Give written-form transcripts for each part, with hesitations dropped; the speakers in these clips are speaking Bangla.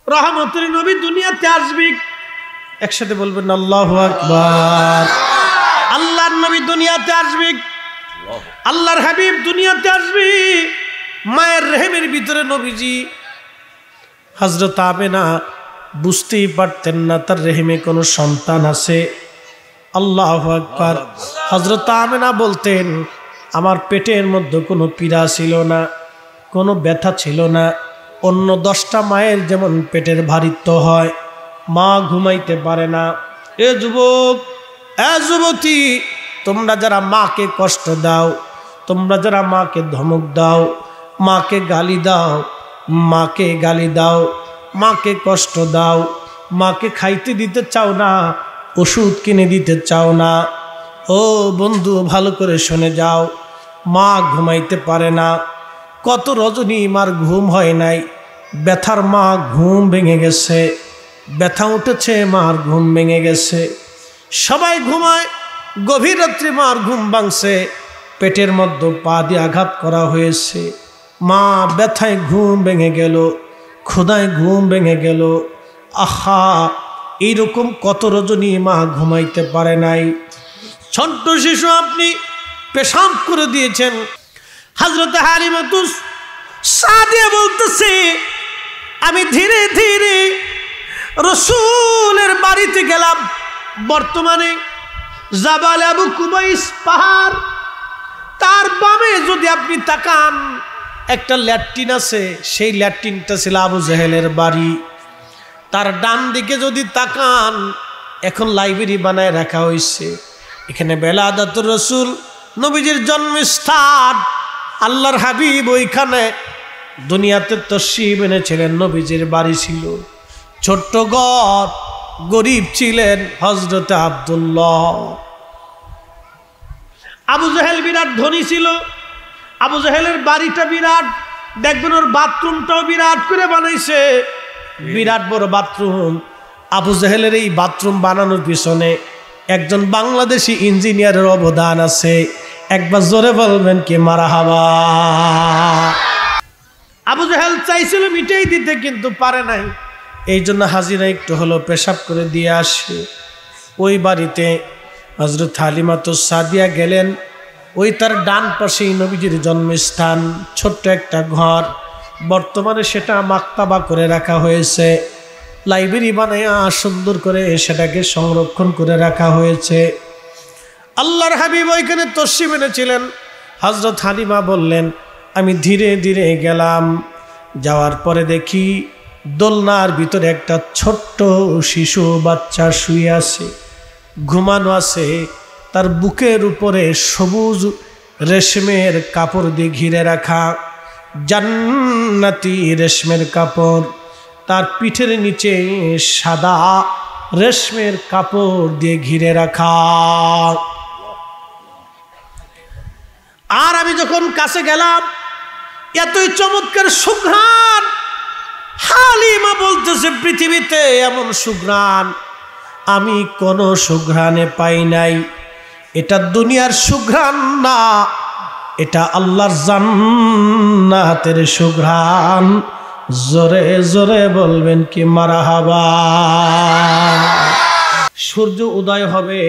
রহমতের নবী দুনিয়াতে আসবে। একসাথে বলবেন আল্লাহু আকবার। আল্লাহর নবী দুনিয়াতে আসবে, আল্লাহর হাবিব দুনিয়াতে আসবে। মায়ের রেহেমের ভিতরে নবীজি হযরত আমেনা বুঝতেই পারতেন না তার রেহেমে কোনো সন্তান আছে। আল্লাহু আকবার। হযরত আমেনা বলতেন, আমার পেটের মধ্যে কোনো পীড়া ছিল না, কোনো ব্যথা ছিল না। অন্য 10টা মায়ের যেমন পেটের ভারিত্ব হয়, মা ঘুমাইতে পারে না। এ যুবক, এ যুবতী, তোমরা যারা মাকে কষ্ট দাও, তোমরা যারা মাকে ধমক দাও, মাকে গালি দাও, মাকে গালি দাও, মাকে কষ্ট দাও, মাকে খাইতে দিতে চাও না, ওষুধ কিনে দিতে চাও না, ও বন্ধু ভালো করে শুনে যাও। মা ঘুমাইতে পারে না, কত রজনী মার ঘুম হয় নাই, ব্যথার মা ঘুম ভেঙে গেছে, ব্যথা উঠেছে মার ঘুম ভেঙে গেছে। সবাই ঘুমায়, গভীর রাত্রে মার ঘুম ভাঙছে, পেটের মধ্যে পা দিয়ে আঘাত করা হয়েছে, মা ব্যথায় ঘুম ভেঙে গেল, ক্ষুধায় ঘুম ভেঙে গেল। আহা, এইরকম কত রজনী মা ঘুমাইতে পারে নাই। ছোট্ট শিশু আপনি পেশাব করে দিয়েছেন। হযরত হালিমাতুস সাদিয়া বলতেছে, আমি ধীরে ধীরে রাসূলের বাড়িতে গেলাম। বর্তমানে জাবাল আবু কুবাইস পাহাড়, তার বামে যদি আপনি তাকান একটা ল্যাট্রিন আছে, সেই ল্যাট্রিনটা ছিল আবু জেহেলের বাড়ি। তার ডান দিকে যদি তাকান, এখন লাইব্রেরি বানায় রাখা হয়েছে। এখানে বেলাদাতুর রাসূল, নবীজির জন্মস্থান। আল্লাহর হাবিব ওইখানে দুনিয়াতে তশরিফ এনেছিলেন। নবীজির বাড়ি ছিল ছোট্ট ঘর, গরিব ছিলেন হযরত আব্দুল্লাহ। আবু জেহেল বিরাট ধনী ছিল। আবু জেহেলের বাড়িটা বিরাট, দেখবেন ওর বাথরুমটাও বিরাট করে বানাইছে, বিরাট বড় বাথরুম। আবু জেহেলের এই বাথরুম বানানোর পিছনে একজন বাংলাদেশি ইঞ্জিনিয়ারের অবদান আছে। একবার জোরে বলবেন কি মারহাবা। আবু জেহেল চাইছিল মিটাই দিতে, কিন্তু পারে নাই। এই জন্য হাজিরা একটু হলো পেশাব করে দিয়ে আসে। ওই বাড়িতে হযরত হালিমাতুস সাদিয়া গেলেন। ওই তার ডান পাশেই নবীজির জন্মস্থান, ছোট্ট একটা ঘর। বর্তমানে সেটা মাকতাবা করে রাখা হয়েছে, লাইব্রেরি বানায়া সুন্দর করে সেটাকে সংরক্ষণ করে রাখা হয়েছে। আল্লাহর হাবিব ওইখানে তশরিফ এনেছিলেন। হযরত হালিমা বললেন, আমি ধীরে ধীরে গেলাম। যাওয়ার পরে দেখি দোলনার ভিতরে একটা ছোট্ট শিশু বাচ্চা শুয়ে আছে, ঘুমানো আছে। তার বুকের উপরে সবুজ রেশমের কাপড় দিয়ে ঘিরে রাখা, জান্নাতি রেশমের কাপড়। তার পিঠের নিচে সাদা রেশমের কাপড় দিয়ে ঘিরে রাখা। আর আমি যখন কাছে গেলাম, এতই চমৎকার সুঘ্রাণ। হালিমা বলতেছে, পৃথিবীতে এমন সুঘ্রাণ আমি কোন সুঘ্রাণে পাই নাই। এটা দুনিয়ার সুঘ্রাণ না, এটা আল্লাহর জান্নাতের সুঘ্রাণ। জোরে জোরে বলবেন কি মারহাবা। সূর্য উদয় হবে,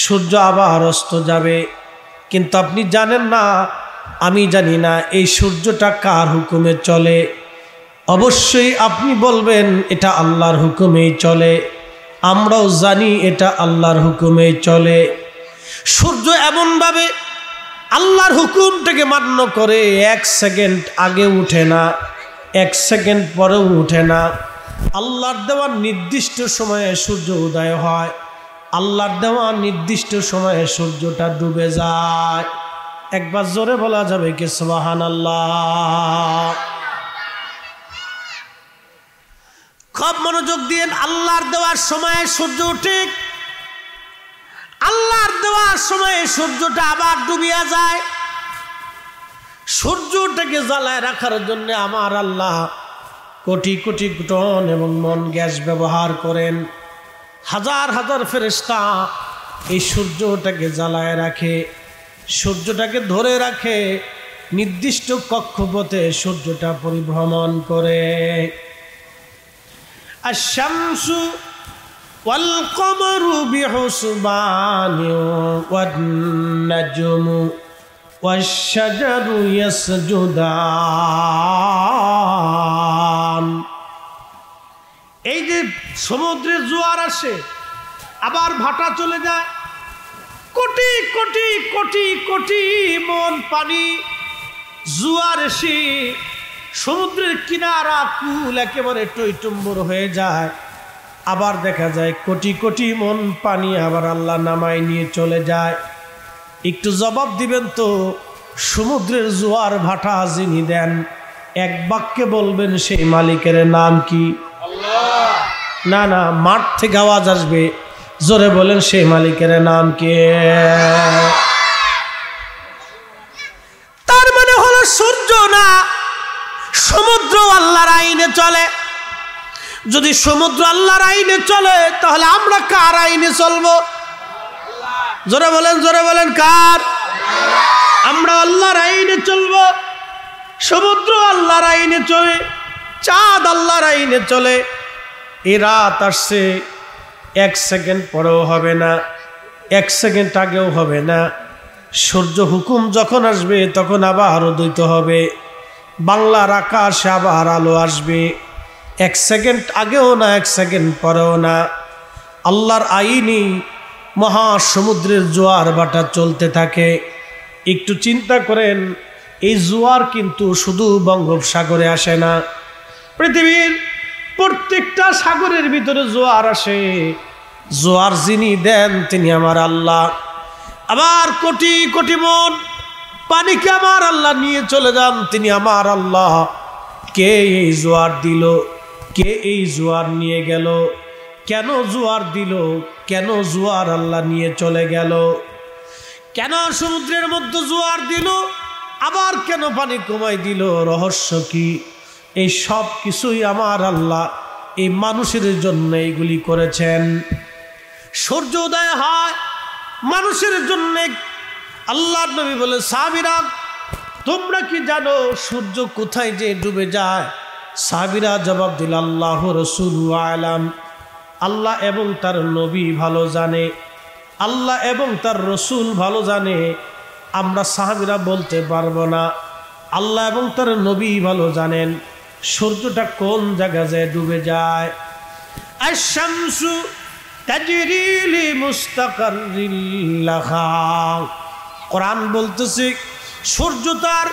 সূর্য আবার অস্ত যাবে, কিন্তু আপনি জানেন না, আমি জানি না এই সূর্যটা কার হুকুমে চলে। অবশ্যই আপনি বলবেন এটা আল্লাহর হুকুমেই চলে। আমরাও জানি এটা আল্লাহর হুকুমেই চলে। সূর্য এমনভাবে আল্লাহর হুকুমটাকে মান্য করে, 1 সেকেন্ড আগে উঠে না, 1 সেকেন্ড পরেও উঠে না। আল্লাহর দেওয়া নির্দিষ্ট সময়ে সূর্য উদয় হয়, আল্লাহর দেওয়া নির্দিষ্ট সময়ে সূর্যটা ডুবে যায়। একবার জোরে বলা যাবে কি সুবহানাল্লাহ। খুব মনোযোগ দিয়ে, আল্লাহর দেওয়ার সময়ে সূর্য ওঠে, আল্লাহর দেওয়ার সময়ে সূর্যটা আবার ডুবিয়া যায়। সূর্যটাকে জ্বালায় রাখার জন্য আমার আল্লাহ কোটি কোটি টন এবং মন গ্যাস ব্যবহার করেন। হাজার হাজার ফেরেশতা এই সূর্যটাকে জ্বালায় রাখে, সূর্যটাকে ধরে রাখে। নির্দিষ্ট কক্ষপথে সূর্যটা পরিভ্রমণ করে। আশ-শামসু ওয়াল কমারু বিহুসবানি ওয়ান-নাজমু ওয়াশ-শাজারু ইয়াসজুদান। এই যে সমুদ্রে জোয়ার আসে আবার ভাটা চলে যায়, কোটি কোটি কোটি কোটি মন পানি জোয়ার এসে সমুদ্রের কিনারা কুল একেবারে টইটুম্বর হয়ে যায়। আবার দেখা যায় কোটি কোটি মন পানি আবার আল্লাহ নামায় নিয়ে চলে যায়। একটু জবাব দিবেন তো, সমুদ্রের জোয়ার ভাটা যিনি দেন এক বাক্যে বলবেন সেই মালিকের নাম কি? আল্লাহ। না না, মাঠ থেকে আওয়াজ আসবে, জোরে বলেন সেই মালিকের নাম কি? তার মানে হলো সূর্য না, সমুদ্র আল্লাহর আইনে চলে। যদি সমুদ্র আল্লাহর আইনে চলে তাহলে আমরা কার আইনে চলবো? জোরে বলেন কার? আমরা আল্লাহর আইনে চলবো। সমুদ্র আল্লাহর আইনে চলে, চাঁদ আল্লাহর আইনে চলে। এই রাত আসছে, 1 সেকেন্ড পরেও হবে না, 1 সেকেন্ড আগেও হবে না। সূর্য হুকুম যখন আসবে তখন আবার উদিত হবে, বাংলার আকাশে আবার আলো আসবে। 1 সেকেন্ড আগেও না, 1 সেকেন্ড পরেও না। আল্লাহর আইনই মহাসমুদ্রের জোয়ার ভাটা চলতে থাকে। একটু চিন্তা করেন, এই জোয়ার কিন্তু শুধু বঙ্গোপসাগরে আসে না, পৃথিবীর প্রত্যেকটা সাগরের ভিতরে জোয়ার আসে। জোয়ার যিনি দেন তিনি আমার আল্লাহ। আবার কোটি কোটি মন পানিকে আমার আল্লাহ নিয়ে চলে যান, তিনি আমার আল্লাহ। কে এই জোয়ার দিল? কে এই জোয়ার নিয়ে গেল? কেন জোয়ার দিল? কেন জোয়ার আল্লাহ নিয়ে চলে গেল? কেন সমুদ্রের মধ্যে জোয়ার দিল? আবার কেন পানি কমাই দিল? রহস্য কি? এই সব কিছুই আমার আল্লাহ এই মানুষের জন্য এইগুলি করেছেন। সূর্য উদয় হয় মানুষের জন্য। আল্লাহর নবী বলে, সাহাবীরা তোমরা কি জানো সূর্য কোথায় যে ডুবে যায়? সাহাবীরা জবাব দিল, আল্লাহ রাসূলু আলাম। আল্লাহ এবং তার নবী ভালো জানে, আল্লাহ এবং তার রসুল ভালো জানে। আমরা সাহাবীরা বলতে পারবো না। আল্লাহ এবং তার নবী ভালো জানেন সূর্যটা কোন জায়গায় ডুবে যায়। আশ-শামসু তাজরি লিমুস্তাকাররিল লাহা। কোরআন বলতেছে সূর্য তার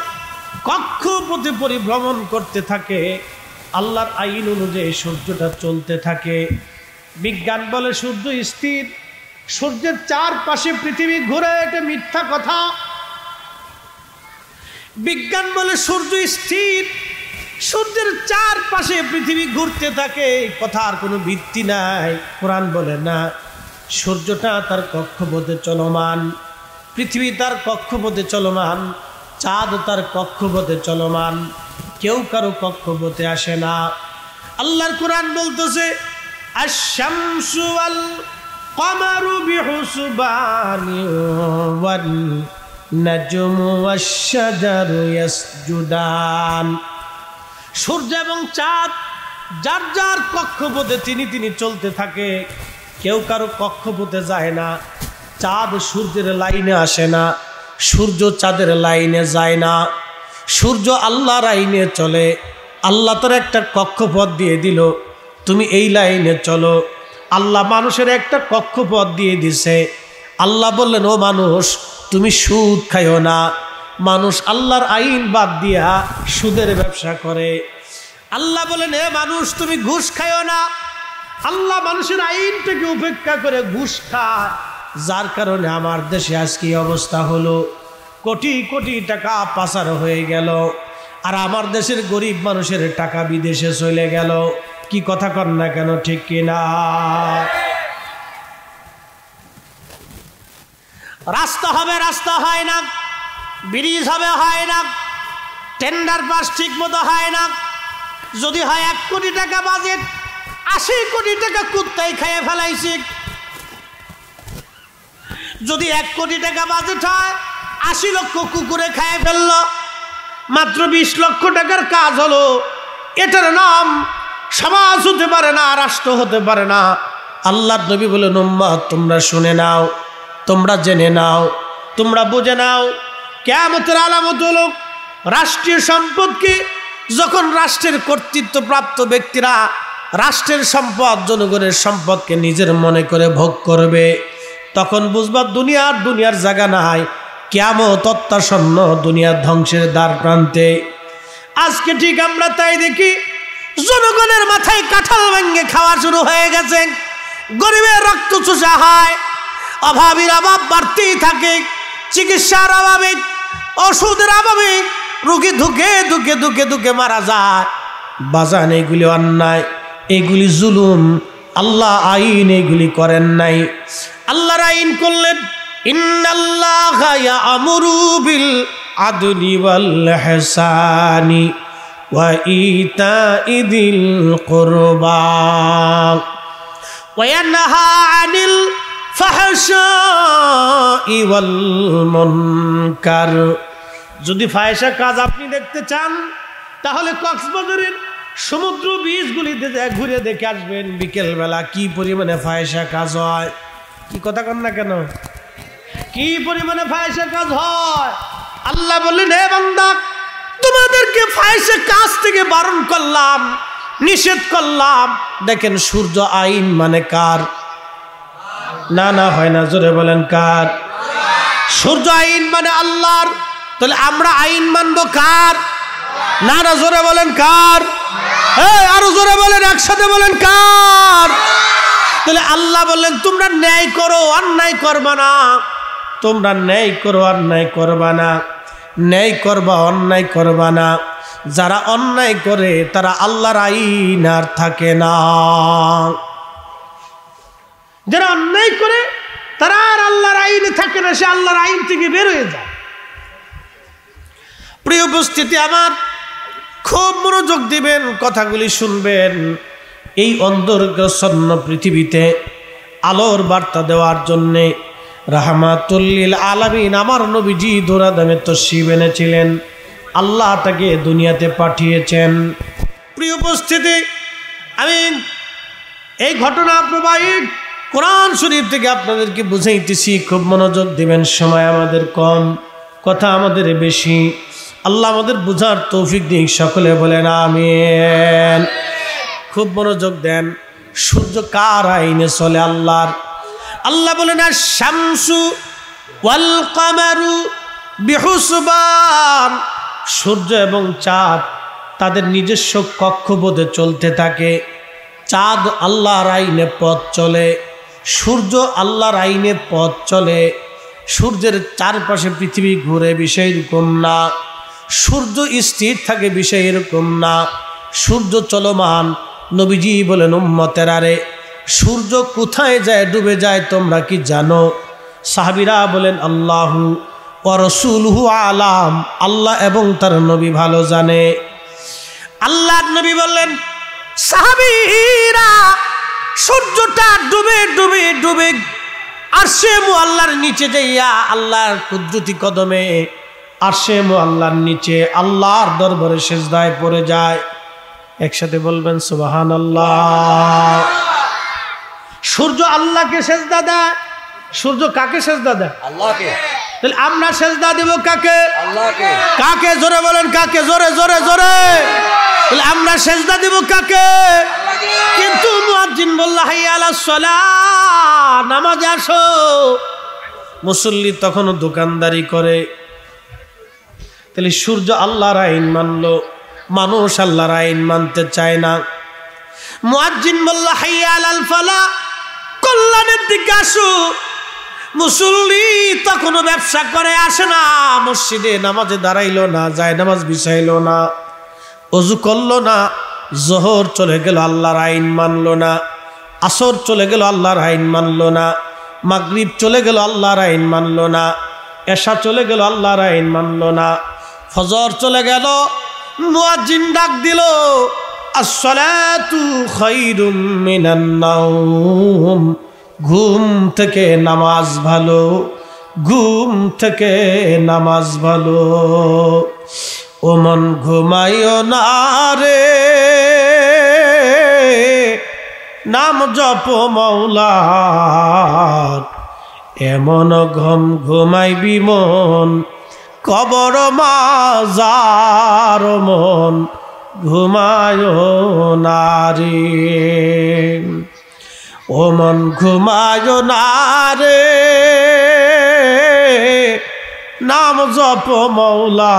কক্ষপথে পরিভ্রমণ করতে থাকে, আল্লাহর আইন অনুযায়ী সূর্যটা চলতে থাকে। বিজ্ঞান বলে সূর্য স্থির, সূর্যের চারপাশে পৃথিবী ঘুরে, এটা মিথ্যা কথা। বিজ্ঞান বলে সূর্য স্থির, সূর্যের চারপাশে পৃথিবী ঘুরতে থাকে, কথার কোনো ভিত্তি নাই। কোরআন বলে না, সূর্যটা তার কক্ষপথে চলমান, পৃথিবী তার কক্ষপথে চলমান, চাঁদ তার কক্ষপথে চলমান, কেউ কারো কক্ষপথে আসে না। আল্লাহর কোরআন বলতেছে আশ-শামসু ওয়াল কমারু বিহুসবানি ওয়ান-নাজমু ওয়াশ-শাজারু ইয়াসজুদান। সূর্য এবং চাঁদ যার যার কক্ষপথে তিনি চলতে থাকে, কেউ কারো কক্ষপথে যায় না। চাঁদ সূর্যের লাইনে আসে না, সূর্য চাঁদের লাইনে যায় না। সূর্য আল্লাহর আইনে চলে। আল্লাহ তোর একটা কক্ষপথ দিয়ে দিল, তুমি এই লাইনে চলো। আল্লাহ মানুষের একটা কক্ষপথ দিয়ে দিছে। আল্লাহ বললেন, ও মানুষ তুমি সুদ খাইও না। মানুষ আল্লাহর আইন বাদ দিয়া সুদের ব্যবসা করে। আল্লাহ বলেন, হে মানুষ তুমি ঘুষ খাইও না। আল্লাহ মানুষের আইনটাকে উপেক্ষা করে ঘুষ খায়, যার কারণে আমার দেশে আজকে অবস্থা হলো। কোটি কোটি টাকা পাচার হয়ে গেল, আর আমার দেশের গরিব মানুষের টাকা বিদেশে চলে গেল। কি কথা কর না কেন, ঠিক কিনা? রাস্তা হবে, রাস্তা হয় না। ব্রিজ হবে, হয় না। টেন্ডার পাস ঠিক মতো হয় না। যদি হয় 1 কোটি টাকা বাজেট, 80 কোটি টাকা কুত্তাই খেয়ে ফেলাইছে। যদি 1 কোটি টাকা বাজেট হয়, 80 লক্ষ কুকুরে খেয়ে ফেললো। মাত্র 20 লক্ষ টাকার কাজ হলো। এটার নাম সমাজ হতে পারে না, রাষ্ট্র হতে পারে না। আল্লাহর নবী বলেন, উম্মত তোমরা শুনে নাও, তোমরা জেনে নাও, তোমরা বুঝে নাও, কিয়ামতের আলামত হলো রাষ্ট্রীয় সম্পদকে যখন রাষ্ট্রের কর্তৃত্বপ্রাপ্ত ব্যক্তিরা রাষ্ট্রের সম্পদ, জনগণের সম্পদকে নিজের মনে করে ভোগ করবে, তখন বুঝবা দুনিয়ার জায়গা নাই, কিয়ামত অত্যাসন্ন, দুনিয়ার ধ্বংসের দ্বার প্রান্তে। আজকে ঠিক আমরা তাই দেখি, জনগণের মাথায় কাঁঠাল ভেঙে খাওয়া শুরু হয়ে গেছে, গরিবের রক্ত চুষা হয়, অভাবীর অভাব বাড়তেই থাকে, চিকিৎসার অভাবে, ওষুধের অভাবে রোগী ধুকে ধুকে ধুকে ধুকে মারা যায়। বাজান এগুলি অন্যায়, এগুলি জুলুম। আল্লাহ আইন এগুলি করেন নাই। আল্লাহর আইন করলেন, ইন্নাল্লাহা ইয়া'মুরু বিল আদলি ওয়াল ইহসানি ওয়া ইতা'i যিল কুরবা ওয়া ইয়ানহা আনিল ফাহশাই ওয়াল মুনকার। যদি ফাহিশা কাজ আপনি দেখতে চান, তাহলে কক্সবাজারের সমুদ্র বীচগুলিতে ঘুরে দেখে আসবেন বিকেলবেলা কি পরিমাণে ফাহিশা কাজ হয়। কি কথা কন না কেন? কি পরিমাণে ফাহিশা কাজ হয়। আল্লাহ বললেন, হে বান্দা, তোমাদেরকে ফাহিশা কাজ থেকে বারণ করলাম, নিষেধ করলাম। দেখেন, সূর্য আইন মানে কার? না না হয় না, জোরে বলেন কার? সূর্য আইন মানে আল্লাহর। তাহলে আমরা আইন মানবো কার? না না, জোরে বলেন কার? আরো জোরে বলেন, একসাথে বলেন কার? তাহলে আল্লাহ বললেন, তোমরা ন্যায় করো, অন্যায় করবা না। তোমরা ন্যায় করো, অন্যায় করবা না। ন্যায় করবা, অন্যায় করবা না। যারা অন্যায় করে তারা আল্লাহর আইন আর থাকে না। যারা অন্যায় করে তারা আর আল্লাহর আইনে থাকে না, সে আল্লাহর আইন থেকে বের হয়ে যায়। প্রিয় উপস্থিতি আমার, খুব মনোযোগ দিবেন, কথাগুলি শুনবেন। এই অন্ধকারাচ্ছন্ন পৃথিবীতে আলোর বার্তা দেওয়ার জন্যে রাহমাতুল লিল আলামিন আমার নবীজি দৌড়াদামে তশরিফ এনেছিলেন। আল্লাহ তাকে দুনিয়াতে পাঠিয়েছেন। প্রিয় উপস্থিতি, আমি এই ঘটনা প্রবাহী কোরআন শরীফ থেকে আপনাদেরকে বুঝাইতেছি, খুব মনোযোগ দিবেন। সময় আমাদের কম, কথা আমাদের বেশি। আল্লাহ আমাদের বুঝার তৌফিক দিন, সকলে বলেন আমিন। খুব মনোযোগ দেন। সূর্য কার আইনে চলে? আল্লাহর। আল্লাহ বলেন, আশ-শামসু ওয়াল কামারু বিহুসবান। সূর্য এবং চাঁদ তাদের নিজস্ব কক্ষপথে চলতে থাকে। চাঁদ আল্লাহর আইনে পথ চলে, সূর্য আল্লাহর আইনে পথ চলে। সূর্যের চারপাশে পৃথিবী ঘুরে, বিষয় এরকম না। সূর্য স্থির থাকে, বিষয় এরকম না। সূর্য চলমান। নবীজি বলেন, উম্মতেরা রে, সূর্য কোথায় যায়, ডুবে যায় তোমরা কি জানো? সাহাবীরা বলেন, আল্লাহু ওয়া রাসূলুহু আলাম। আল্লাহ এবং তার নবী ভালো জানে। আল্লাহর নবী বললেন, সাহাবীরা, সূর্যটা ডুবে ডুবে ডুবে আরশে মুআল্লার নিচে যাইয়া আল্লাহর কুদরতি কদমে আরশে মুআল্লার নিচে আল্লাহর দরবারে সিজদায় পড়ে যায়। একসাথে বলবেন সুবহানাল্লাহ। সূর্য আল্লাহকে সিজদা দেয়। সূর্য কাকে সিজদা দেয়? আল্লাহকে। তাহলে আমরা সিজদা দেব কাকে? আল্লাহকে। কাকে? জোরে বলেন কাকে? জোরে জোরে জোরে। তাহলে আমরা সিজদা দেব কাকে? আল্লাহকে। কিন্তু মুয়াজ্জিন বলল, হাইয়া আলাস সালাহ, নামাজে আসো। মুসল্লি তখনও দোকানদারি করে। তাহলে সূর্য আল্লাহর আইন মানলো, মানুষ আল্লাহর আইন মানতে চায় না। মুয়াজ্জিন বলল, হাইয়া আলাল ফালাহ, কল্যাণের দিকে আসো। মুসল্লি তখনও ব্যবসা করে আসে না, মসজিদে নামাজে দাঁড়াইলো না, যায় নামাজ বিছাইলো না, অজু করলো না। জোহর চলে গেল, আল্লাহর আইন মানলো না। আসর চলে গেল, আল্লাহর আইন মানলো না। মাগরিব চলে গেল, আল্লাহর আইন মানলো না। এশা চলে গেল, আল্লাহর আইন মানলো না। ফজর চলে গেল, মুয়াজ্জিন ডাক দিল, আসসালাতু খায়রুম মিনান নাওম। ঘুম থেকে নামাজ ভালো, ঘুম থেকে নামাজ ভালো। ও মন ঘুমাইও না রে, নাম জপ মাওলার, এমন ঘুম ঘুমাইবি মন কবর মাজার মন ঘুমায় নারে, ও মন ঘুমায় নারে, নাম জপ মাওলার,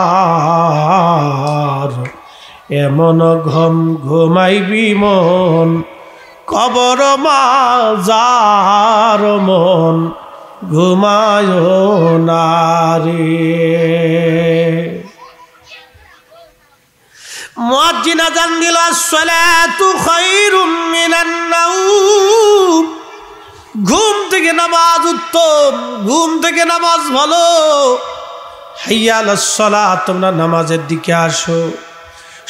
এমন ঘুম ঘুমাইবি মন কবর মাজার মন ঘুমায় নারে। মুয়াজ্জিন আযান দিল, আসসালাতু খায়রুম মিনান নাওম, ঘুম থেকে নামাজ উত্তম, ঘুম থেকে নামাজ ভালো। হাইয়া আলাস সালাত, তোমরা নামাজের দিকে আসো।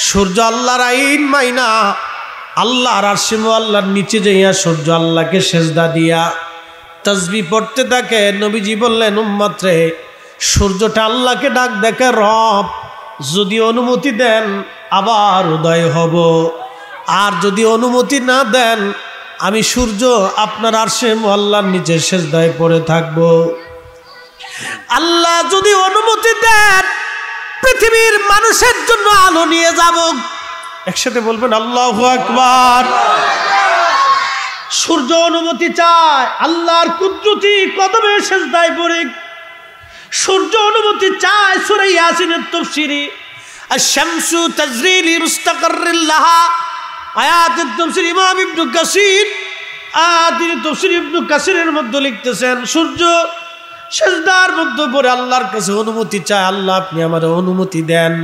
সূর্য আল্লাহর আইন মাইনা আল্লাহর আরশে আল্লাহর নিচে যাইয়া সূর্য আল্লাহকে সেজদা দিয়া তাসবিহ পড়তে থাকে। নবীজি বললেন, উম্মত রে, সূর্যটা আল্লাহকে ডাক দেখে, রব যদি অনুমতি দেন আবার উদয় হব, আর যদি অনুমতি না দেন আমি সূর্য আপনার আরশে আল্লাহর নিচে সেজদায় পড়ে থাকব। আল্লাহ যদি অনুমতি দেন পৃথিবীর মানুষের জন্য আলো নিয়ে যাব। একসাথে বলবেন আল্লাহু আকবার। সূর্য অনুমতি চায় আল্লাহর কুদরতি কদমে সেজদায় পড়ে। সূর্য অনুমতি চায় সূরা ইয়াসিনের তাফসীরে আশ-শামসু তাজরি লিমুস্তাকাররিন লাহা, আয়াতের তাফসীর ইমাম ইবনে কাসির, আয়াতের তাফসীর ইবনে কাসিরের মধ্যে লিখতেছেন, সূর্য সেজদার মধ্যে পড়ে আল্লাহর কাছে অনুমতি চায়, আল্লাহ আপনি আমার অনুমতি দেন।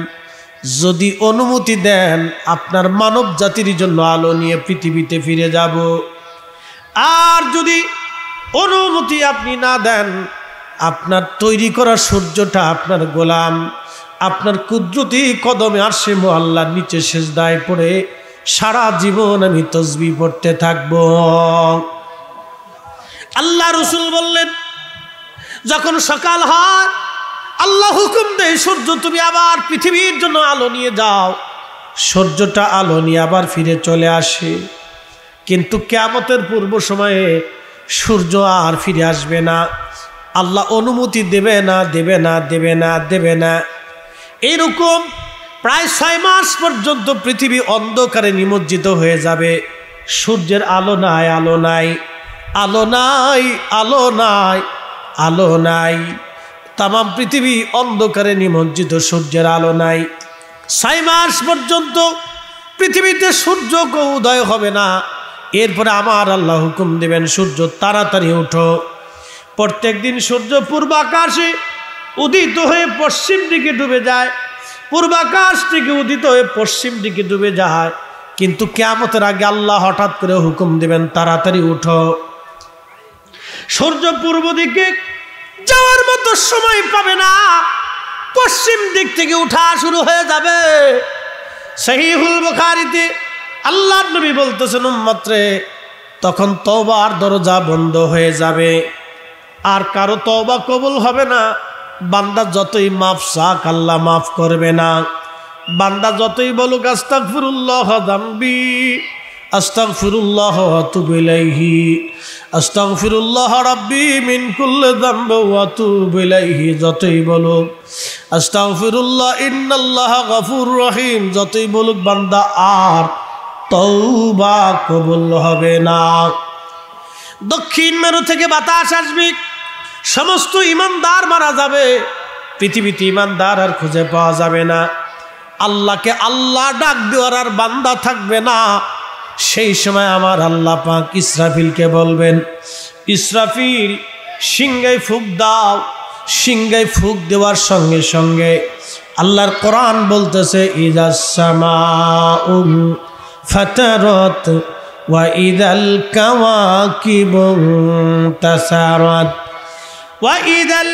যদি অনুমতি দেন আপনার মানব জাতির জন্য আলো নিয়ে পৃথিবীতে ফিরে যাব, আর যদি অনুমতি আপনি না দেন আপনার তৈরি করা সূর্যটা আপনার গোলাম আপনার কুদরতি কদমে আরশে আল্লাহর নিচে সেজদায় পড়ে সারা জীবন আমি তাসবিহ পড়তে থাকব। আল্লাহ রাসূল বললেন, যখন সকাল হয় আল্লাহ হুকুম দেয়, সূর্য তুমি আবার পৃথিবীর জন্য আলো নিয়ে যাও। সূর্যটা আলো নিয়ে আবার ফিরে চলে আসে, কিন্তু কিয়ামতের পূর্ব সময়ে সূর্য আর ফিরে আসবে না। আল্লাহ অনুমতি দেবে না, দেবে না, দেবে না, দেবে না। এইরকম প্রায় 6 মাস পর্যন্ত পৃথিবী অন্ধকারে নিমজ্জিত হয়ে যাবে। সূর্যের আলো নাই, আলো নাই, আলো নাই, আলো নাই, আলো নাই। তাম পৃথিবী অন্ধকারে নিমজ্জিত, সূর্যের আলো নাই। 6 মাস পর্যন্ত পৃথিবীতে সূর্য উদয় হবে না। এরপরে আমার আল্লাহ হুকুম দেবেন, সূর্য তাড়াতাড়ি ওঠো। প্রত্যেক দিন সূর্য পূর্বাকাশে উদিত হয়ে পশ্চিম দিকে ডুবে যায়, পূর্বাকাশ থেকে উদিত হয়ে পশ্চিম দিকে ডুবে যায়। কিন্তু কিয়ামতের আগে আল্লাহ হঠাৎ করে হুকুম দেবেন, তাড়াতাড়ি উঠো। সূর্য পূর্ব দিকে যাওয়ার মতো সময় পাবে না, পশ্চিম দিক থেকে উঠা শুরু হয়ে যাবে। সহিহুল বুখারীতে আল্লাহর নবী বলতেছেন, উম্মত রে, তখন তওবার দরজা বন্ধ হয়ে যাবে, আর কারো তওবা কবুল হবে না। বান্দা যতই মাফ চাক আল্লাহ মাফ করবে না। বান্দা যতই বলুক আস্তাগফিরুল্লাহ যামবি, আস্তাগফিরুল্লাহ ওয়া আতুবু ইলাইহি, আস্তাগফিরুল্লাহ রাব্বি মিন কুল্লি যামবি ওয়া আতুবু ইলাইহি, যতই বলুক আস্তাগফিরুল্লাহ ইন্নাল্লাহা গফুরুর রহিম, যতই বলুক বান্দা আর তওবা কবুল হবে না। দক্ষিণ মেরু থেকে বাতাস আসবে, সমস্ত ইমানদার মারা যাবে, পৃথিবীতে ইমানদার আর খুঁজে পাওয়া যাবে না। আল্লাহকে আল্লাহ ডাক দেওয়ার আর বান্দা থাকবে না। সেই সময় আমার আল্লাহ পাক ইসরাফিলকে বলবেন, ইসরাফিল সিংহায় ফুঁক দাও। সিংহায় ফুঁক দেওয়ার সঙ্গে সঙ্গে আল্লাহর কোরআন বলতেছে, ইযাস সামাউ ফাতারাত ওয়া ইযাল কাওয়াকিবু তাসারাত ওয়া ইযাল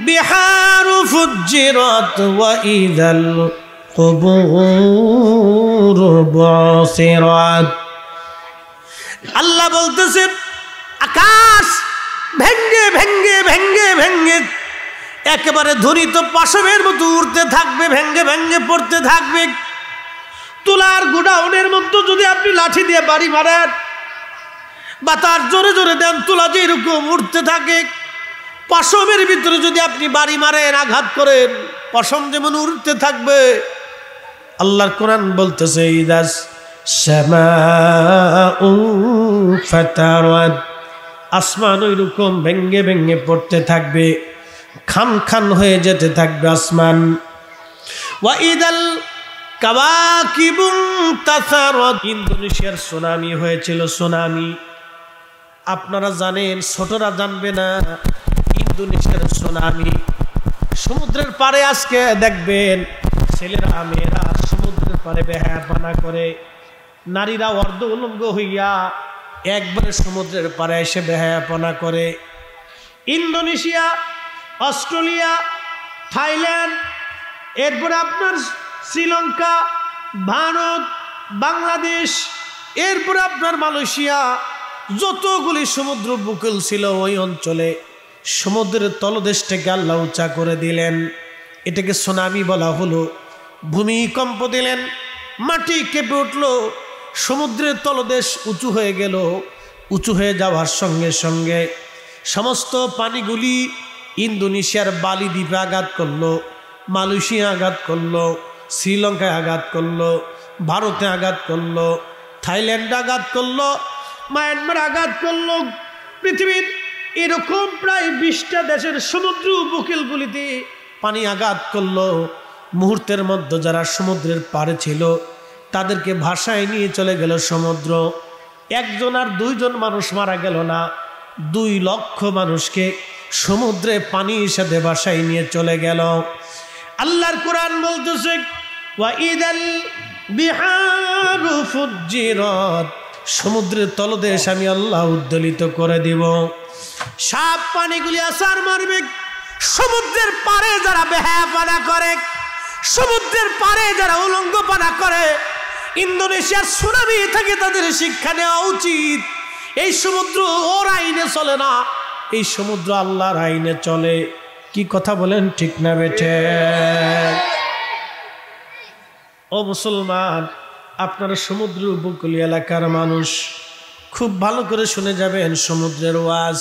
বিহারু ফুজ্জিরাত ওয়া ইযাল কুবুর বুসিরাত। আল্লাহ বলতেছে, আকাশ ভেঙ্গে ভেঙ্গে ভেঙ্গে ভেঙ্গে একেবারে ধ্বনিত পশমের মতো উড়তে থাকবে, ভেঙ্গে ভেঙ্গে পড়তে থাকবে। তুলার গোডাউনের মধ্যে যদি আপনি লাঠি দিয়ে বাড়ি মারেন, বাতাস জোরে জোরে দেন, তুলা যেরকম উঠতে থাকে, পশমের ভিতরে যদি আপনি বাড়ি মারেন, আঘাত করেন, পশম যেমন উঠতে থাকবে। আল্লাহর কোরআন বলতেছে ইদাস সামাউ ফাতারাত, আসমান ওইরকম ভেঙ্গে ভেঙ্গে পড়তে থাকবে, খান খান হয়ে যেতে থাকবে আসমান। ওয়া ইদাল কাওয়াকিবু তাসারাত, ইন্দোনেশিয়ার সুনামি হয়েছিল, সুনামি। আপনারা জানেন, ছোটরা জানবে না, ইন্দোনেশিয়ার সুনামি। সমুদ্রের পাড়ে আজকে দেখবেন ছেলেরা মেয়েরা সমুদ্রের পাড়ে বেহায়াপনা করে, নারীরা অর্ধ উলঙ্গ হইয়া একবারে সমুদ্রের পাড়ে এসে বেহায়াপনা করে। ইন্দোনেশিয়া, অস্ট্রেলিয়া, থাইল্যান্ড, এরপরে আপনার শ্রীলঙ্কা, ভারত, বাংলাদেশ, এরপরে আপনার মালয়েশিয়া, যতগুলি সমুদ্র উপকূল ছিল ওই অঞ্চলে সমুদ্রের তলদেশটাকে আল্লাহ উঁচা করে দিলেন। এটাকে সুনামি বলা হলো। ভূমিকম্প দিলেন, মাটি কেঁপে উঠল, সমুদ্রের তলদেশ উঁচু হয়ে গেল। উঁচু হয়ে যাওয়ার সঙ্গে সঙ্গে সমস্ত পানিগুলি ইন্দোনেশিয়ার বালি দ্বীপে আঘাত করলো, মালয়েশিয়া আঘাত করলো, শ্রীলঙ্কায় আঘাত করলো, ভারতে আঘাত করলো, থাইল্যান্ডে আঘাত করলো, মায়ানমার আঘাত করলো। পৃথিবীর এরকম প্রায় 20টা দেশের সমুদ্র উপকূলগুলিতে পানি আঘাত করলো। মুহূর্তের মধ্যে যারা সমুদ্রের পাড়ে ছিল তাদেরকে ভাসায় নিয়ে চলে গেল সমুদ্র। একজন আর দুইজন মানুষ মারা গেল না, 2 লক্ষ মানুষকে সমুদ্রে পানির সাথে ভাসায় নিয়ে চলে গেল। আল্লাহর কোরআন বলতেছে ওয়া ইদাল বিহারু ফুজ্জিরাত, সমুদ্রের তলদেশ আমি আল্লাহ উদ্দোলিত করে দিব। সব পানিগুলি আছাড় মারবে। সমুদ্রের পাড়ে যারা বেহায়াপনা করে, সমুদ্রের পাড়ে যারা উলঙ্গপনা করে, ইন্দোনেশিয়ার সুনামি থেকে তাদের শিক্ষা নেওয়া উচিত। এই সমুদ্র ওর আইনে চলে না, এই সমুদ্র আল্লাহর আইনে চলে। কি কথা বলেন, ঠিক না বেঠে? ও মুসলমান, আপনারা সমুদ্র উপকূলীয় এলাকার মানুষ, খুব ভালো করে শুনে যাবেন সমুদ্রের ওয়াজ।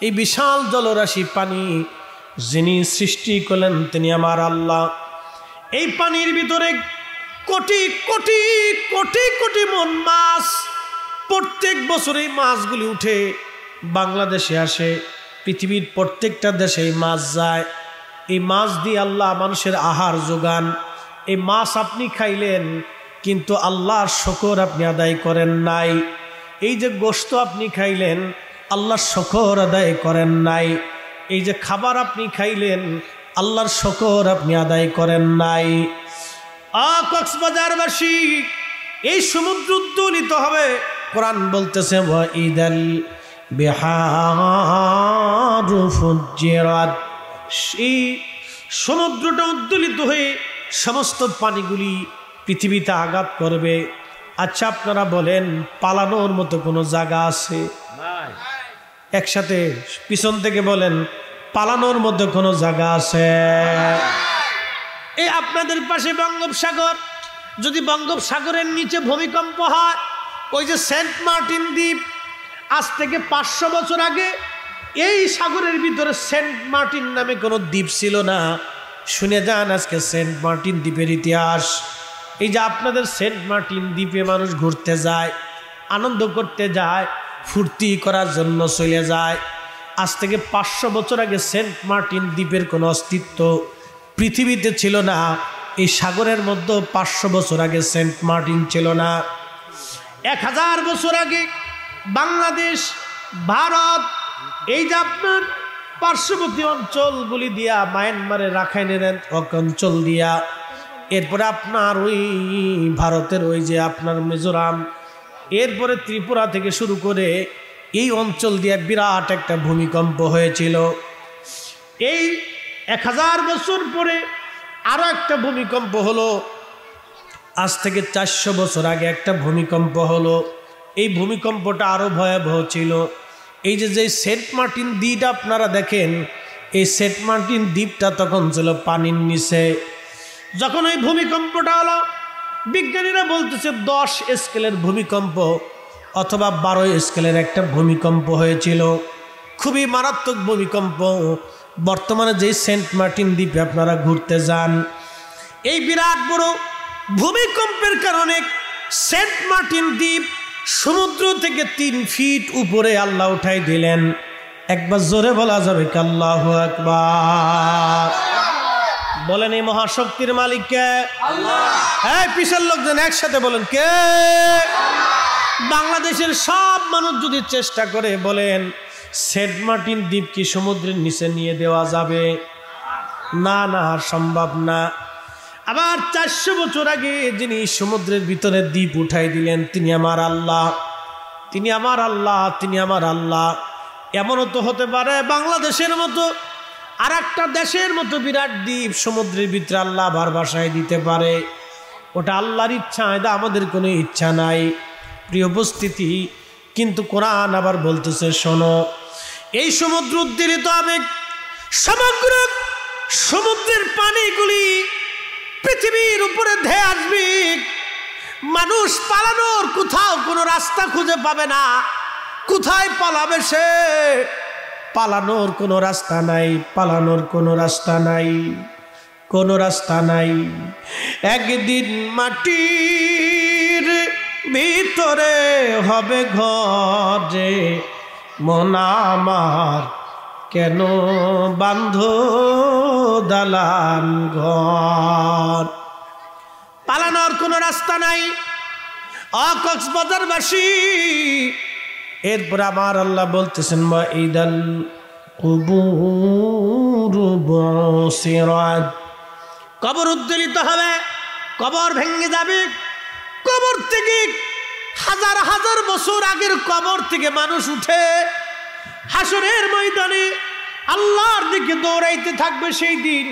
এই বিশাল জলরাশি পানি যিনি সৃষ্টি করলেন তিনি আমার আল্লাহ। এই পানির ভিতরে কোটি কোটি কোটি কোটি মন মাছ, প্রত্যেক বছর এই মাছগুলি উঠে বাংলাদেশে আসে, পৃথিবীর প্রত্যেকটা দেশে এই মাছ যায়। এই মাছ দিয়ে আল্লাহ মানুষের আহার যোগান। এই মাছ আপনি খাইলেন, কিন্তু আল্লাহর শুকর আপনি আদায় করেন নাই। এই যে গোশত আপনি খাইলেন, আল্লাহর শুকর আদায় করেন নাই। এই যে খাবার আপনি খাইলেন, আল্লাহর শুকর আপনি আদায় করেন নাই। কক্সবাজারবাসী, এই সমুদ্র উদ্দোলিত হবে। কোরআন বলতেছে ওয়া ইদাল বিহারু ফুজ্জিরাত, এই সমুদ্রটা উদ্দোলিত হয়ে সমস্ত পানিগুলি পৃথিবীতে আঘাত করবে। আচ্ছা আপনারা বলেন, পালানোর মতো কোনো জায়গা আছে? একসাথে পিছন থেকে বলেন, পালানোর মধ্যে কোনো জায়গা আছে? এই আপনাদের পাশে বঙ্গোপসাগর, যদি বঙ্গোপসাগরের নিচে ভূমিকম্প হয়, ওই যে সেন্ট মার্টিন দ্বীপ, আজ থেকে 500 বছর আগে এই সাগরের ভিতরে সেন্ট মার্টিন নামে কোনো দ্বীপ ছিল না। শুনে যান আজকে সেন্ট মার্টিন দ্বীপের ইতিহাস। এই যে আপনাদের সেন্ট মার্টিন দ্বীপে মানুষ ঘুরতে যায়, আনন্দ করতে যায়, ফুর্তি করার জন্য চলে যায়। আজ থেকে 500 বছর আগে সেন্ট মার্টিন দ্বীপের কোনো অস্তিত্ব পৃথিবীতে ছিল না। এই সাগরের মধ্যে 500 বছর আগে সেন্ট মার্টিন ছিল না। 1000 বছর আগে বাংলাদেশ, ভারত, এই যে আপনার পার্শ্ববর্তী অঞ্চলগুলি দিয়া, মায়ানমারের রাখাইনের অঞ্চল দিয়া, এরপরে আপনার ওই ভারতের ওই যে আপনার মিজোরাম, এরপরে ত্রিপুরা থেকে শুরু করে এই অঞ্চল দিয়ে বিরাট একটা ভূমিকম্প হয়েছিল। এই 1000 বছর পরে আরো একটা ভূমিকম্প হলো। আজ থেকে 400 বছর আগে একটা ভূমিকম্প হলো। এই ভূমিকম্পটা আরো ভয়াবহ ছিল। এই যে সেন্ট মার্টিন দ্বীপটা আপনারা দেখেন, এই সেন্ট মার্টিন দ্বীপটা তখন ছিল পানির নিচে। যখন ওই ভূমিকম্পটা হলো, বিজ্ঞানীরা বলতেছে 10 স্কেলের ভূমিকম্প, অথবা 12 স্কেলের একটা ভূমিকম্প হয়েছিল, খুবই মারাত্মক ভূমিকম্প। বর্তমানে যে সেন্ট মার্টিন দ্বীপে আপনারা ঘুরতে যান, এই বিরাট বড় ভূমিকম্পের কারণে সেন্ট মার্টিন দ্বীপ সমুদ্র থেকে 3 ফিট উপরে আল্লাহ উঠাই দিলেন। একবার জোরে বলা যাবে কি আল্লাহু আকবার? বলেন এই মহাশক্তির মালিক কে? আল্লাহ। এই পিছের লোকজন একসাথে বলেন কে? বাংলাদেশের সব মানুষ যদি চেষ্টা করে বলেন সেন্ট মার্টিন দ্বীপ কি সমুদ্রের নিচে নিয়ে দেওয়া যাবে? না, না, সম্ভব না। আবার 400 বছর আগে যিনি সমুদ্রের ভিতরে দ্বীপ উঠাই দিলেন, তিনি আমার আল্লাহ, তিনি আমার আল্লাহ, তিনি আমার আল্লাহ। এমনও তো হতে পারে বাংলাদেশের মতো আর একটা দেশের মতো বিরাট দ্বীপ সমুদ্রের ভিতরে আল্লাহ আবার বাসায় দিতে পারে। ওটা আল্লাহর ইচ্ছা, এটা আমাদের কোনো ইচ্ছা নাই। প্রিয় উপস্থিতি, কিন্তু কোরআন আবার বলতেছে শোনো, এই সমুদ্র উদ্বেলিত আবেগ, সমগ্র সমুদ্রের পানিগুলি পৃথিবীর উপরে ধেয়ে আসবে। মানুষ পালানোর কোথাও কোনো রাস্তা খুঁজে পাবে না। কোথায় পালাবে সে? পালানোর কোনো রাস্তা নাই, পালানোর কোনো রাস্তা নাই, কোনো রাস্তা নাই। একদিন মাটির ভিতরে হবে ঘরে, মন আমার কেন বান্ধ দালান ঘর। পালানোর কোনো রাস্তা নাই। কক্সবাজারবাসী, এরপর আমার আল্লাহ বলতেছেন ওয়াইদাল কুবুর বুসিরাত, কবর উদ্বেলিত হবে, কবর ভেঙে যাবে। কবর থেকে হাজার হাজার বছর আগের কবর থেকে মানুষ উঠে হাসরের ময়দানে আল্লাহর দিকে দৌড়াইতে থাকবে সেই দিন।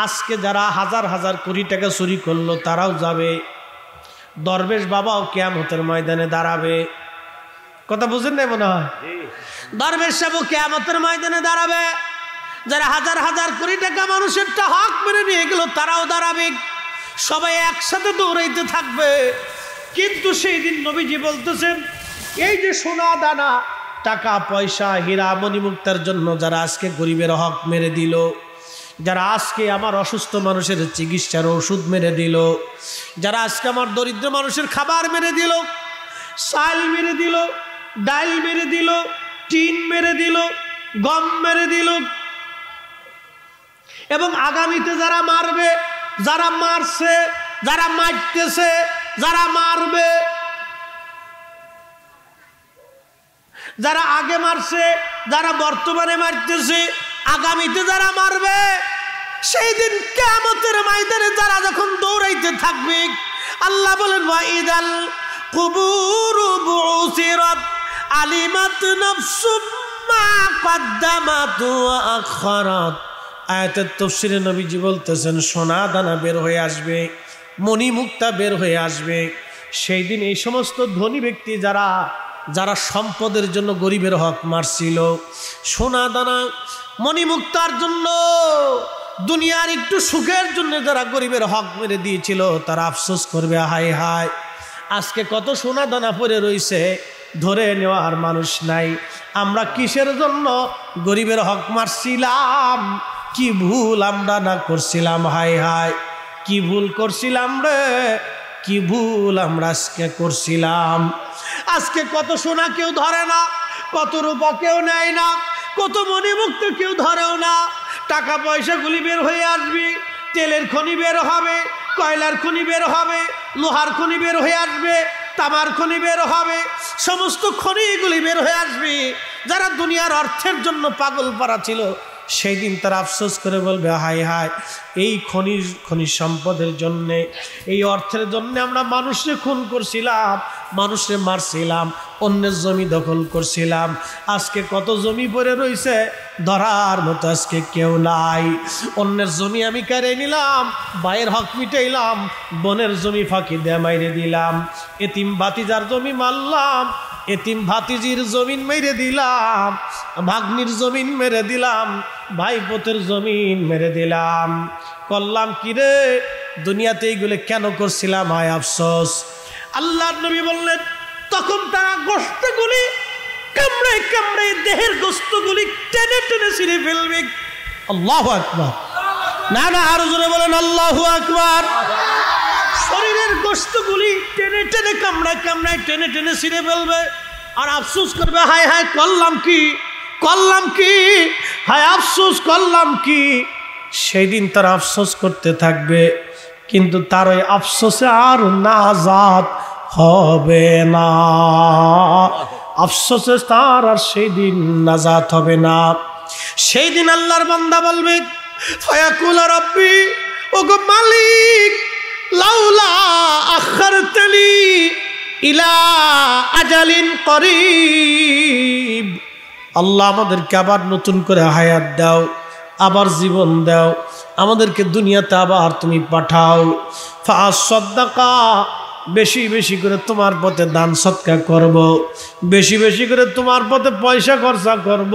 আজকে যারা হাজার হাজার কোটি টাকা চুরি করলো তারাও যাবে। দরবেশ বাবাও কিয়ামতের ময়দানে দাঁড়াবে। কথা বুঝেন নাই মনে হয়? দরবেশ সাহেব কিয়ামতের ময়দানে দাঁড়াবে। যারা হাজার হাজার কোটি টাকা মানুষেরটা হক মেরে নিয়ে গেল তারাও দাঁড়াবে। সবাই একসাথে দৌড়াইতে থাকবে। কিন্তু সেই দিন নবীজি বলতেছেন, এই যে সোনা দানা, টাকা পয়সা, হীরা মণিমুক্তার জন্য যারা আজকে গরিবের হক মেরে দিল, যারা আজকে আমার অসুস্থ মানুষের চিকিৎসার ওষুধ মেরে দিল, যারা আজকে আমার দরিদ্র মানুষের খাবার মেরে দিল, চাল মেরে দিল, ডাল মেরে দিল, টিন মেরে দিল, গম মেরে দিল, এবং আগামীতে যারা মারবে, যারা মারছে, যারা মারতেছে, যারা মারবে, যারা আগে মারছে, যারা বর্তমানে মারতেছে, আগামীতে যারা মারবে, সেই দিন কিয়ামতের ময়দানে যারা যখন দৌড়াইতে থাকবে, আল্লাহ বলেন ওয়াইদাল কুবুরু বুসিরাত আলিমাত নাফসুম মা কদ্দামাত ওয়া আখারাত। আয়াতের তাফসীরে নবীজি বলতেছেন সোনা দানা বের হয়ে আসবে, মণিমুক্তা বের হয়ে আসবে। সেই দিন এই সমস্ত ধনী ব্যক্তি যারা যারা সম্পদের জন্য গরিবের হক মারছিল, সোনা দানা মণিমুক্তার জন্য, দুনিয়ার একটু সুখের জন্য যারা গরিবের হক মেরে দিয়েছিল, তারা আফসোস করবে, হায় হায় আজকে কত সোনা দানা পড়ে রয়েছে, ধরে নেওয়ার মানুষ নাই। আমরা কিসের জন্য গরিবের হক মারছিলাম? কি ভুল আমরা না করছিলাম? হায় হায় কি ভুল করছিলাম রে, কি ভুল আমরা আজকে করছিলাম। আজকে কত সোনা কেউ ধরে না, কত রূপা কেউ নেয় না, কত মণিমুক্ত কেউ ধরেও না। টাকা পয়সাগুলি বের হয়ে আসবে, তেলের খনি বের হবে, কয়লার খনি বের হবে, লোহার খনি বের হয়ে আসবে, তামার খনি বের হবে, সমস্ত খনিগুলি বের হয়ে আসবে। যারা দুনিয়ার অর্থের জন্য পাগল পারা ছিল, সেই দিন তারা আফসোস করে বলবে, হায় হায় এই খনিজ সম্পদের জন্যে, এই অর্থের জন্য আমরা মানুষকে খুন করছিলাম, মানুষকে মারছিলাম, অন্যের জমি দখল করছিলাম। আজকে কত জমি পড়ে রয়েছে, ধরার মতো আজকে কেউ নাই। অন্যের জমি আমি কেড়ে নিলাম, ভাইয়ের হক মিটাইলাম, বোনের জমি ফাঁকি দিয়ে মাইরে দিলাম, এতিম ভাতিজার জমি মারলাম, এতিম ভাতিজির জমিন মেরে দিলাম, ভাগ্নির জমিন মেরে দিলাম, ভাইপোতের জমিন মেরে দিলাম। করলাম কি রে? দুনিয়াতে এইগুলো কেন করছিলাম? হায় আফসোস। আল্লাহর নবী বললেন তখন তারা গোশতগুলি কামড়ে কামড়ে দেহের গোশতগুলি টেনে টেনে ছিঁড়ে ফেলবে। আল্লাহু আকবার। না না, আরো জোরে বলেন আল্লাহু আকবার। শরীরের গোশতগুলি টেনে টেনে কামড়ায় কামড়ায় টেনে টেনে ছিঁড়ে ফেলবে। আর আফসোস করবে, হায় হায় করলাম কি, করলাম কি, হায় আফসোস করলাম কি। সেই দিন তারা আফসোস করতে থাকবে, কিন্তু তার ওই আফসোসে আর নাজাত হবে না। আফসোসে তার আর সেই দিন নাজাত হবে না। সেই দিন আল্লাহর বান্দা বলবে, ফায়াকুল রাব্বি, ওগো মালিক, লাউলা আখারতানি ইলা আজালিন করিব, আল্লাহ আমাদেরকে আবার নতুন করে হায়াত দাও, আবার জীবন দাও, আমাদেরকে দুনিয়াতে আবার তুমি পাঠাও। ফাসাদ্দাকা, বেশি বেশি করে তোমার পথে দান সৎকা করব, বেশি বেশি করে তোমার পথে পয়সা খরচা করব।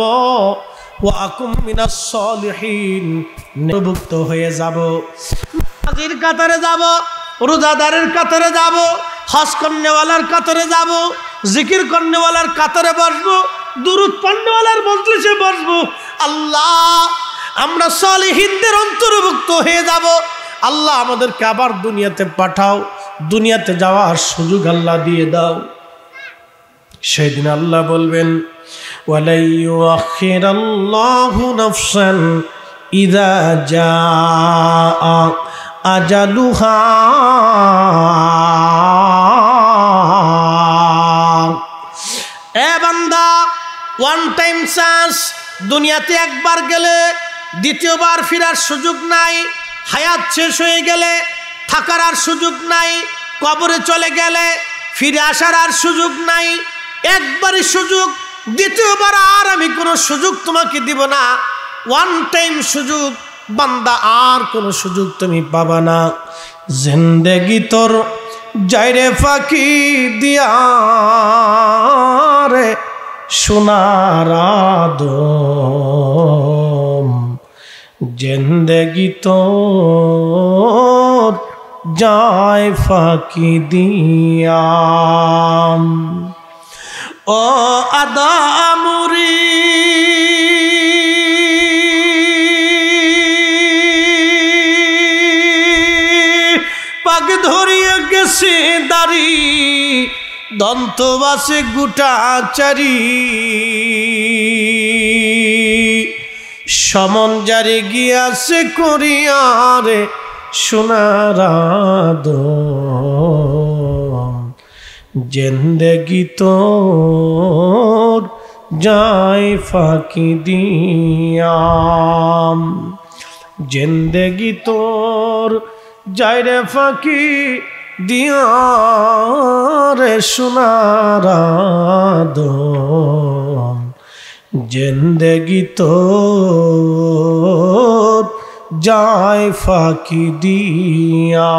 ওয়া আকুম মিনাস সলিহিন, নেতৃত্ব হয়ে যাব, নামাজীর কাতারে যাব, রোজাদারের কাতারে যাব, হজ করনেওয়ালার কাতারে যাব, জিকির করনেওয়ালার কাতারে বসবো, দুরূদ পড়নেওয়ালার মজলিসে বসবো। আল্লাহ, আমরা সলিহিনদের অন্তর্ভুক্ত হয়ে যাব। আল্লাহ আমাদেরকে আবার দুনিয়াতে পাঠাও, দুনিয়াতে যাওয়ার সুযোগ আল্লাহ দিয়ে দাও। সেদিন আল্লাহ বলবেন, ওয়ালা ইউআখিরাল্লাহু নাফসান ইযা জাআ আজালুহা। এ বান্দা, ওয়ান টাইম চান্স। দুনিয়াতে একবার গেলে দ্বিতীয়বার ফেরার সুযোগ নাই। হায়াত শেষ হয়ে গেলে থাকার আর সুযোগ নাই। কবরে চলে গেলে ফিরে আসার আর সুযোগ নাই। একবারই সুযোগ, দ্বিতীয়বার আর আমি কোনো সুযোগ তোমাকে দিব না। ওয়ান টাইম সুযোগ বান্দা, আর কোনো সুযোগ তুমি পাবা না। জিন্দেগি তোর যাইরে ফাঁকি দিয়া রে সোনার আদম, জিন্দেগি তোর যায় ফাঁকি দিয়া। ও আদামুরি, পাক ধরিয়া গেছে দাড়ি, দন্তবাসে গুটাচারি, সমন জারি গিয়াছে করিয়ারে সোনার আদম, জিন্দেগি তোর যায় ফাঁকি দিয়া, জিন্দেগি তোর যায় রে ফাঁকি দিয়া রে সোনার আদম, জিন্দেগি তোর যায় ফাঁকি দিয়া।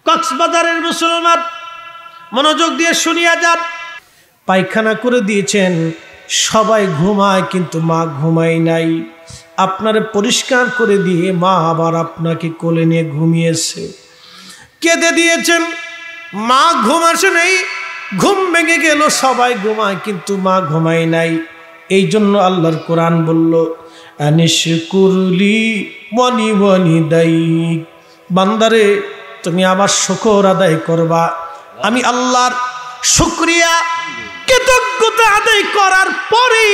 কক্সবাজারের মুসলমান মনোযোগ দিয়ে শুনিয়া যান। পায়খানা করে দিয়েছেন, সবাই ঘুমায় কিন্তু মা ঘুমায় নাই। আপনারে পরিষ্কার করে দিয়ে মা আবার আপনাকে কোলে নিয়ে ঘুমিয়েছে। কেঁদে দিয়েছেন, মা ঘুম আসে নাই, ঘুম ভেঙে গেল, সবাই ঘুমায় কিন্তু মা ঘুমায় নাই। এই জন্য আল্লাহর কোরআন বলল, আনিশকুরলি ওয়ানি ওয়ানি দাইক, বান্দারে তুমি আমার শুকর আদায় করবা। আমি আল্লাহর শুকরিয়া কৃতজ্ঞতা আদায় করার পরে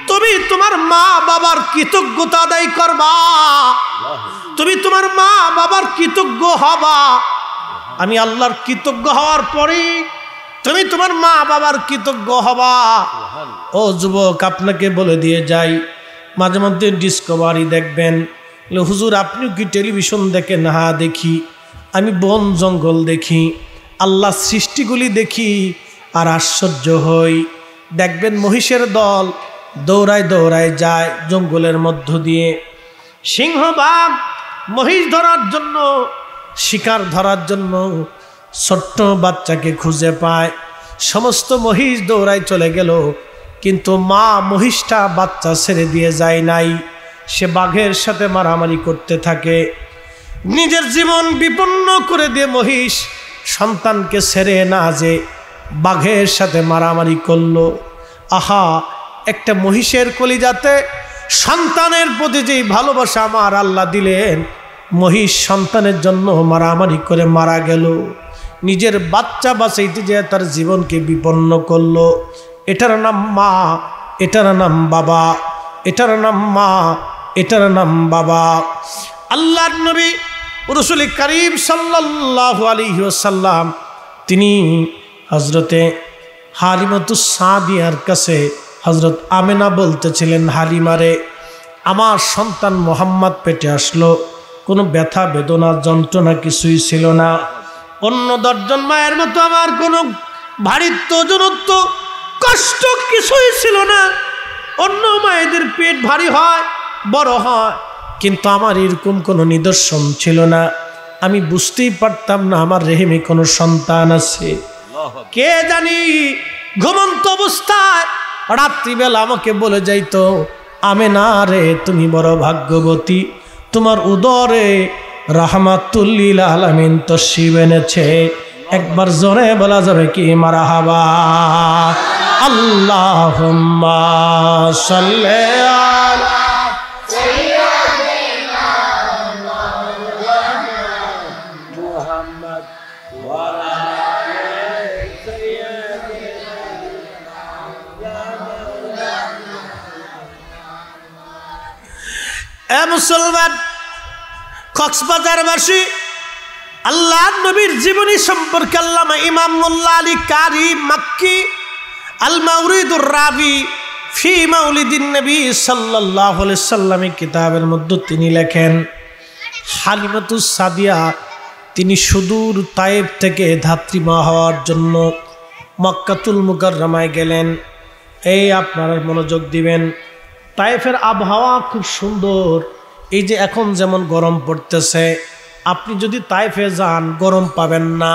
তুমি তোমার মা বাবার কৃতজ্ঞতা আদায় করবা। তুমি তোমার মা বাবার কৃতজ্ঞ হবা। আমি আল্লাহর কৃতজ্ঞ হওয়ার পরে তুমি তোমার মা বাবার কৃতজ্ঞ হবা। ও যুবক, আপনাকে বলে দিয়ে যাই, মাঝে মধ্যে ডিসকভারি দেখবেন। হুজুর আপনিও কি টেলিভিশন দেখেন? হ্যাঁ দেখি। আমি বন জঙ্গল দেখি, আল্লাহ সৃষ্টিগুলি দেখি আর আশ্চর্য হই। দেখবেন মহিষের দল দৌড়ায় দৌড়ায় যায় জঙ্গলের মধ্য দিয়ে। সিংহ বাঘ মহিষ ধরার জন্য, শিকার ধরার জন্য ছোট্ট বাচ্চাকে খুঁজে পায়। সমস্ত মহিষ দৌড়ায় চলে গেল, কিন্তু মা মহিষটা বাচ্চা ছেড়ে দিয়ে যায় নাই। সে বাঘের সাথে মারামারি করতে থাকে। নিজের জীবন বিপন্ন করে দিয়ে মহিষ সন্তানকে ছেড়ে না যে বাঘের সাথে মারামারি করলো। আহা, একটা মহিষের কলিজাতে সন্তানের প্রতি যেই ভালোবাসা আমার আল্লাহ দিলেন, মহিষ সন্তানের জন্য মারামারি করে মারা গেল। নিজের বাচ্চা বাঁচাইতে যে তার জীবনকে বিপন্ন করলো। এটার নাম মা, এটার নাম বাবা, এটার নাম মা, এটার নাম বাবা। আল্লাহর নবী রাসূল করিম সাল্লাল্লাহু আলাইহি ওয়াসাল্লাম তিনি হযরতে হালিমাতুস সাদিয়ার কাছে হযরত আমেনা বলতেছিলেন, হালিমারে, আমার সন্তান মোহাম্মদ পেটে আসলো, কোনো ব্যথা বেদনা যন্ত্রণা কিছুই ছিল না। অন্য 10 জন মায়ের মতো আমার কোনো ভারিত্ব ওজনত্ব কষ্ট কিছুই ছিল না। অন্য মায়েদের পেট ভারী হয়, বড় হয়, কিন্তু আমার এরকম কোনো নিদর্শন ছিল না। আমি বুঝতেই পারতাম না আমার রেহেমে কোনো সন্তান আছে। কে জানি ঘুমন্ত অবস্থায় রাত্রিবেলা আমাকে বলে যাইতো, আমেনা রে, তুমি বড় ভাগ্যবতী, তোমার উদরে রাহমাতুল লিল আলামিন তশরিফ এনেছে। একবার জোরে বলা যাবে কি মারহাবা? আল্লাহুম্মা সাল্লি আলা সাইয়্যিদিনা মুহাম্মদ ওয়া আলা আলি সাইয়্যিদিনা। এ মুসলমান, কক্সবাজারবাসী, আল্লাহর নবীর জীবনী সম্পর্কে আল্লামা ইমাম মোল্লা আলী কারি মাক্কি আল মাউরিদুর রাবি ফি মাউলিদিন নবী সাল্লাল্লাহু আলাইহি সাল্লাম কিতাবের মধ্যে তিনি লেখেন, হালিমাতুস সাদিয়া তিনি সুদূর তায়েব থেকে ধাত্রীমা হওয়ার জন্য মক্কাতুল মুকাররমায় গেলেন। এই আপনারা মনোযোগ দিবেন, তায়েফের আবহাওয়া খুব সুন্দর। এই যে এখন যেমন গরম পড়তেছে, আপনি যদি তায়েফে যান গরম পাবেন না।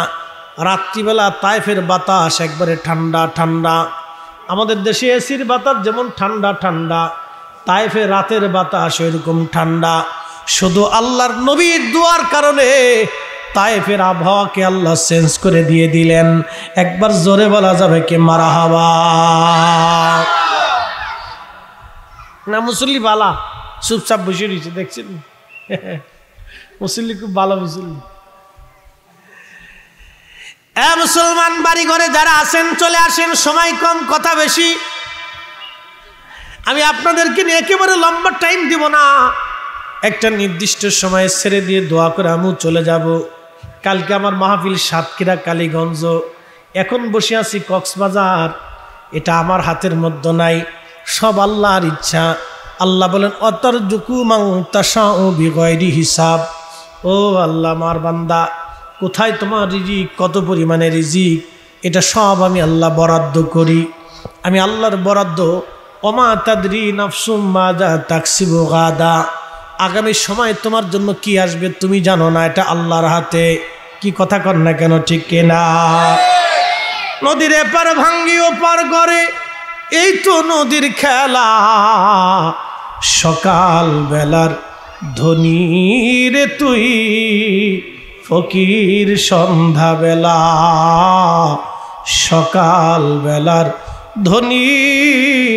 রাত্রিবেলা তায়েফের বাতাস একবারে ঠান্ডা ঠান্ডা। আমাদের দেশে এসির বাতাস যেমন ঠান্ডা ঠান্ডা, তায়েফে রাতের বাতাস এরকম ঠান্ডা। শুধু আল্লাহর নবীর দুয়ার কারণে তায়েফের আবহাওয়াকে আল্লাহ চেঞ্জ করে দিয়ে দিলেন। একবার জোরে বলা যাবে কি মারহাবা? না মুসল্লি বালা চুপচাপ বসে রয়েছে, দেখছেন? মুসল্লি খুব ভালো মুসল্লি। মুসলমান বাড়ি ঘরে যারা আছেন চলে আসেন, সময় কম কথা বেশি। আমি আপনাদেরকে নিয়ে একেবারে লম্বা টাইম দিব না, একটা নির্দিষ্ট সময় ছেড়ে দিয়ে দোয়া করে আমিও চলে যাব। কালকে আমার মাহফিল সাতক্ষীরা কালীগঞ্জ, এখন বসে আছি কক্সবাজার। এটা আমার হাতের মধ্যে নাই, সব আল্লাহর ইচ্ছা। আল্লাহ বলেন, অতারজুকু মান তাশাউ বিগয়রি হিসাব। ও আল্লাহ, আমার বান্দা কোথায় তোমার রিজিক, কত পরিমাণে রিজিক, এটা সব আমি আল্লাহ বরাদ্দ করি। আমি আল্লাহর বরাদ্দ। ওমা তাদরি নাফসুম মাযা তাকসিবু গাদা, আগামী সময় তোমার জন্য কি আসবে তুমি জানো না, এটা আল্লাহর হাতে। কি কথা কর না কেন, ঠিক কিনা? নদীর এপার ভাঙ্গি ওপার করে, এই তো নদীর খেলা। সকাল বেলার ধনী রে তুই, ফকির সন্ধ্যা বেলা। সকাল বেলার ধনী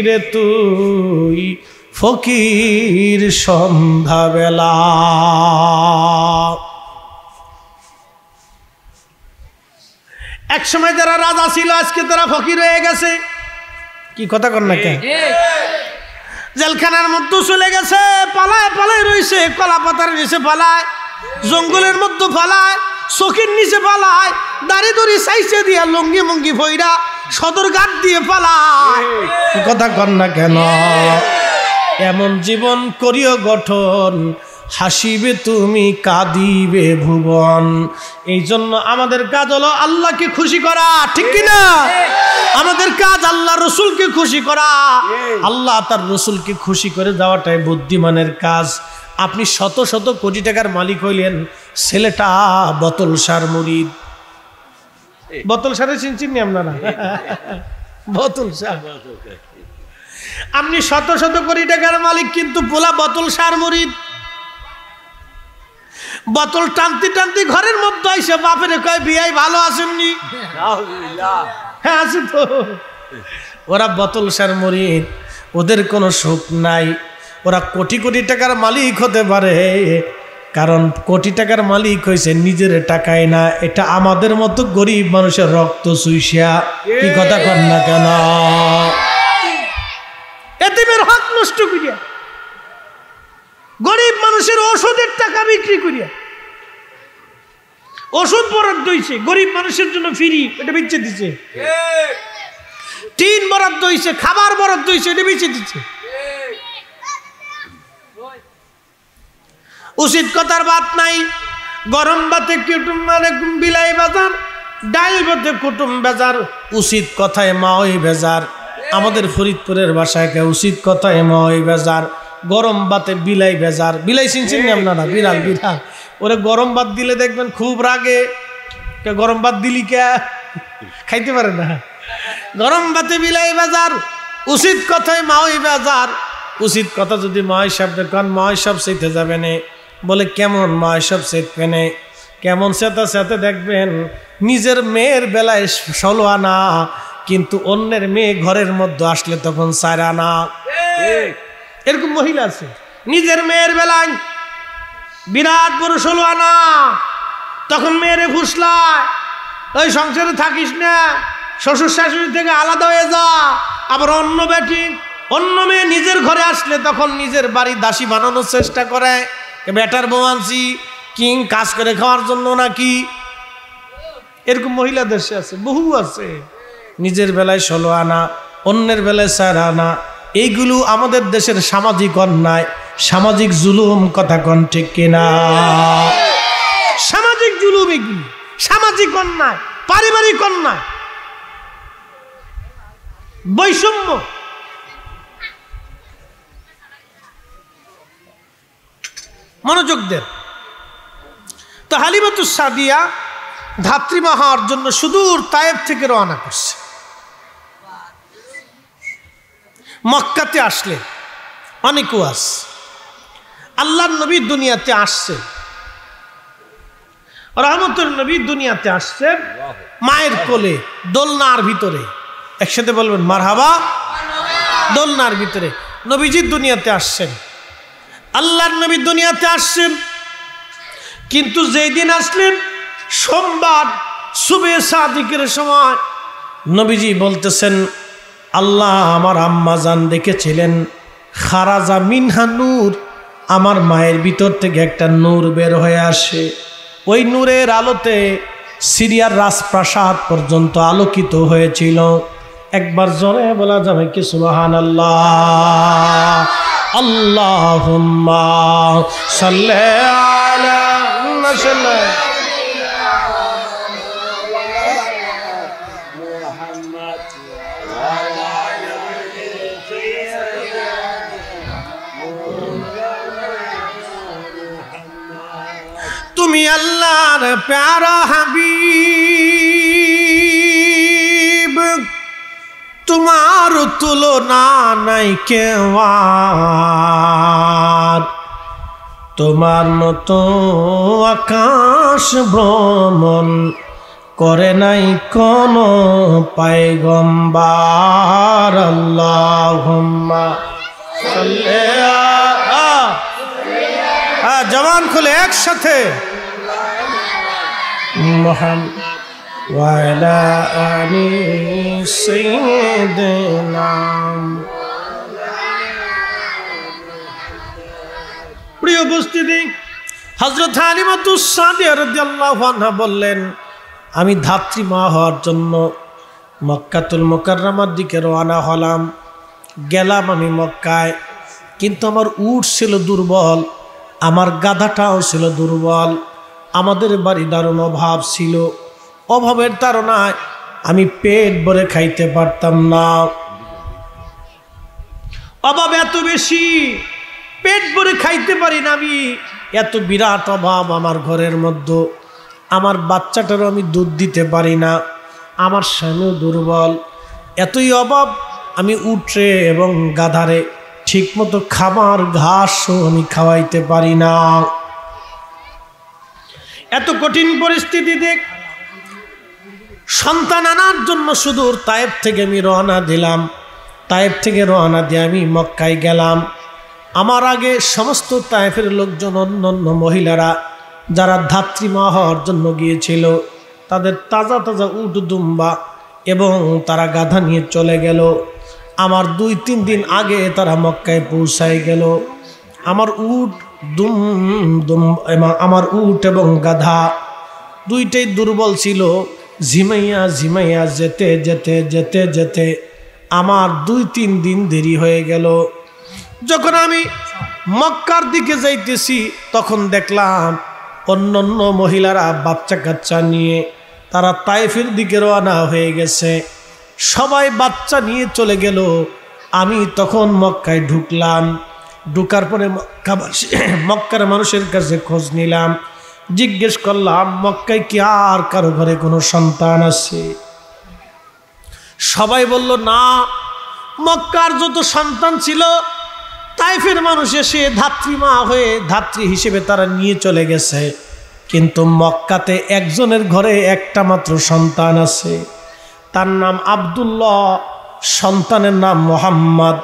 রে তুই, ফকির সন্ধ্যা বেলা। এক সময় যারা রাজা ছিল আজকে তারা ফকির হয়ে গেছে। কি কথা কর না কেন? জেলখানার মধ্যে চলে গেছে, পালায় পালায় রয়েছে, কলা পাতার নিচে পালায়, জঙ্গলের মধ্যে পালায়, চোখের নিচে পালায়, দাড়ি দড়ি চাইছে দিয়া লঙ্গি মঙ্গি ভৈরা সদর ঘাট দিয়ে পালায়। কি কথা কর না কেন? এমন জীবন করিও গঠন, হাসিবে তুমি কাঁদিবে ভুবন। এই জন্য আমাদের কাজ হলো আল্লাহকে খুশি করা, ঠিক কিনা? আমাদের কাজ আল্লাহ রসুলকে খুশি করা। আল্লাহ তার রসুলকে খুশি করে যাওয়াটাই বুদ্ধিমানের কাজ। আপনি শত শত কোটি টাকার মালিক হইলেন, ছেলেটা বোতল সার মুরিদ। বোতল সারে চিনচিনি আপনারা? বোতল সার। আপনি শত শত কোটি টাকার মালিক, কিন্তু পোলা বোতল সার মুরিদ। বোতল টানতে টানতে ঘরের মধ্যে আইসে বাপের কয় বিয়াই ভালো আসেননি? হ্যাঁ আছে তো। ওরা বোতল সার মরিদ, ওদের কোনো সুখ নাই। ওরা কোটি কোটি টাকার মালিক হতে পারে, কারণ কোটি টাকার মালিক হয়েছে নিজের টাকায় না, এটা আমাদের মতো গরিব মানুষের রক্ত চুইসা। কি কথা কর না কেন? এতিমের হক নষ্ট করিয়া, গরিব মানুষের ওষুধের টাকা বিক্রি করিয়া, ওষুধ বরাদ্দ হইছে গরিব মানুষের জন্য ফ্রি, এটা বেচে দিচ্ছে। টিন বরাদ্দ হইছে, খাবার বরাদ্দ হইছে, এটা বেচে দিচ্ছে। উচিত কথার বাত নাই। গরম ভাতে কুটুম মানে বিলাই বাজার, ডাল ভাতে কুটুম বেজার, উচিত কথায় মাওই বেজার। আমাদের ফরিদপুরের ভাষায় কে উচিত কথায় মাওই বেজার, গরম ভাতে বিলাই বেজার। বিলাই চিনছেন না আপনারা? বিড়াল, বিড়াল। ওরে গরম ভাত দিলে দেখবেন খুব রাগে। গরম ভাত দিলি কে খাইতে পারে না। গরম ভাতে বিলাই বেজার, উচিত কথায় মাওই বেজার। উচিত কথা যদি ময় শব্দ কান, ময় সব সেইতে যাবে না। বলে কেমন ময় সব সেতবে না? কেমন সেতা সেতে দেখবেন নিজের মেয়ের বেলায় 16 আনা, কিন্তু অন্যের মেয়ে ঘরের মধ্যে আসলে তখন 4 আনা। এরকম মহিলা আছে, নিজের মেয়ের বেলায় বিরাট বড় 16 আনা, তখন মেয়েরে ফুসলায়, ওই সংসারে থাকিস না, শ্বশুর শাশুড়ি থেকে আলাদা হয়ে যা। আবার অন্য বেটি, অন্য মেয়ে নিজের ঘরে আসলে তখন নিজের বাড়ি দাসী বানানোর চেষ্টা করে। বেটার বউ আনছি কিং কাজ করে খাওয়ার জন্য নাকি? এরকম মহিলা দেশে আছে, বহু আছে। নিজের বেলায় 16 আনা, অন্যের বেলায় 4 আনা। এইগুলো আমাদের দেশের সামাজিক অন্যায়, সামাজিক জুলুম। কথা কন ঠিক কিনা? সামাজিক জুলুম এগুলি, সামাজিক অন্যায়, পারিবারিক অন্যায়, বৈষম্য। মনোযোগ দেন। তো হালিমাতুস সাদিয়া ধাত্রীমা হওয়ার জন্য সুদূর তায়েব থেকে রওনা করছে। মক্কাতে আসলে অনেক ওয়াজ। আল্লাহর নবী দুনিয়াতে আসছে, রহমতের নবী দুনিয়াতে আসছে মায়ের কোলে, দোলনার ভিতরে। একসাথে বলবেন মারহাবা। দোলনার ভিতরে নবীজি দুনিয়াতে আসছেন। আল্লাহর নবী দুনিয়াতে আসছেন, কিন্তু যেই দিন আসলেন সোমবার সুবে সাদিকের সময়, নবীজি বলতেছেন আল্লাহ আমার আম্মা জান দেখেছিলেন খারাজা মিনহা নূর, আমার মায়ের ভিতর থেকে একটা নূর বের হয়ে আসে। ওই নূরের আলোতে সিরিয়ার রাজপ্রাসাদ পর্যন্ত আলোকিত হয়েছিল। একবার জোরে বলা যাবে কি সুবহানাল্লাহ? আল্লাহুম্মা সাল্লি আলা মুহাম্মাদ। তুমি আল্লাহর প্যারা হাবিব, তোমার তুলনা নাই কেউ আর, তোমার মতো আকাশ ভ্রমণ করে নাই কোন পয়গম্বর। আল্লাহুম্মা সাল্লি আলা, জবান খুলে একসাথে মুহাম্মদ ওয়া আলা আলি সাইয়্যিদিনা। প্রিয় উপস্থিতি, হযরত হালিমাতুস সাদিয়া রাদিয়াল্লাহু আনহা বললেন আমি ধাত্রী মা হওয়ার জন্য মক্কাতুল মুকাররমার দিকে রওনা হলাম। গেলাম আমি মক্কায়, কিন্তু আমার উট ছিল দুর্বল, আমার গাধাটাও ছিল দুর্বল। আমাদের বাড়ি দারুণ অভাব ছিল, অভাবের তাড়নায় আমি পেট ভরে খাইতে পারতাম না। অভাব এত বেশি, পেট ভরে খাইতে পারি না আমি, এত বিরাট অভাব আমার ঘরের মধ্যে। আমার বাচ্চাটারও আমি দুধ দিতে পারি না, আমার স্বামীও দুর্বল। এতই অভাব, আমি উঠে এবং গাধারে ঠিক মতো খাবার ঘাসও আমি খাওয়াইতে পারি না। এত কঠিন পরিস্থিতিতে সন্তান আনার জন্য সুদূর তায়েফ থেকে আমি রওনা দিলাম। তায়েফ থেকে রওনা দিয়ে আমি মক্কায় গেলাম। আমার আগে সমস্ত তায়েফের লোকজন, অন্যান্য মহিলারা যারা ধাত্রীমা হওয়ার জন্য গিয়েছিল, তাদের তাজা তাজা উট দুম্বা এবং তারা গাধা নিয়ে চলে গেল। আমার 2-3 দিন আগে তারা মক্কায় পৌঁছায় গেল। আমার উট আমার উট এবং গাধা দুইটাই দুর্বল ছিল। ঝিমাইয়া ঝিমাইয়া যেতে যেতে যেতে যেতে আমার 2-3 দিন দেরি হয়ে গেল। যখন আমি মক্কার দিকে যাইতেছি তখন দেখলাম অন্যান্য মহিলারা বাচ্চা কাচ্চা নিয়ে তারা তায়েফের দিকে রওনা হয়ে গেছে। সবাই বাচ্চা নিয়ে চলে গেল। আমি তখন মক্কায় ঢুকলাম। ঢুকার পরে মক্কার মানুষের কাছে খোঁজ নিলাম, জিজ্ঞেস করলাম মক্কায় কি আর কারো ঘরে কোনো সন্তান আছে? সবাই বলল না, মক্কার যত সন্তান ছিল তায়েফের মানুষ এসে ধাত্রীমা হয়ে ধাত্রী হিসেবে তারা নিয়ে চলে গেছে, কিন্তু মক্কাতে একজনের ঘরে একটা মাত্র সন্তান আছে। তার নাম আব্দুল্লাহ, সন্তানের নাম মোহাম্মদ,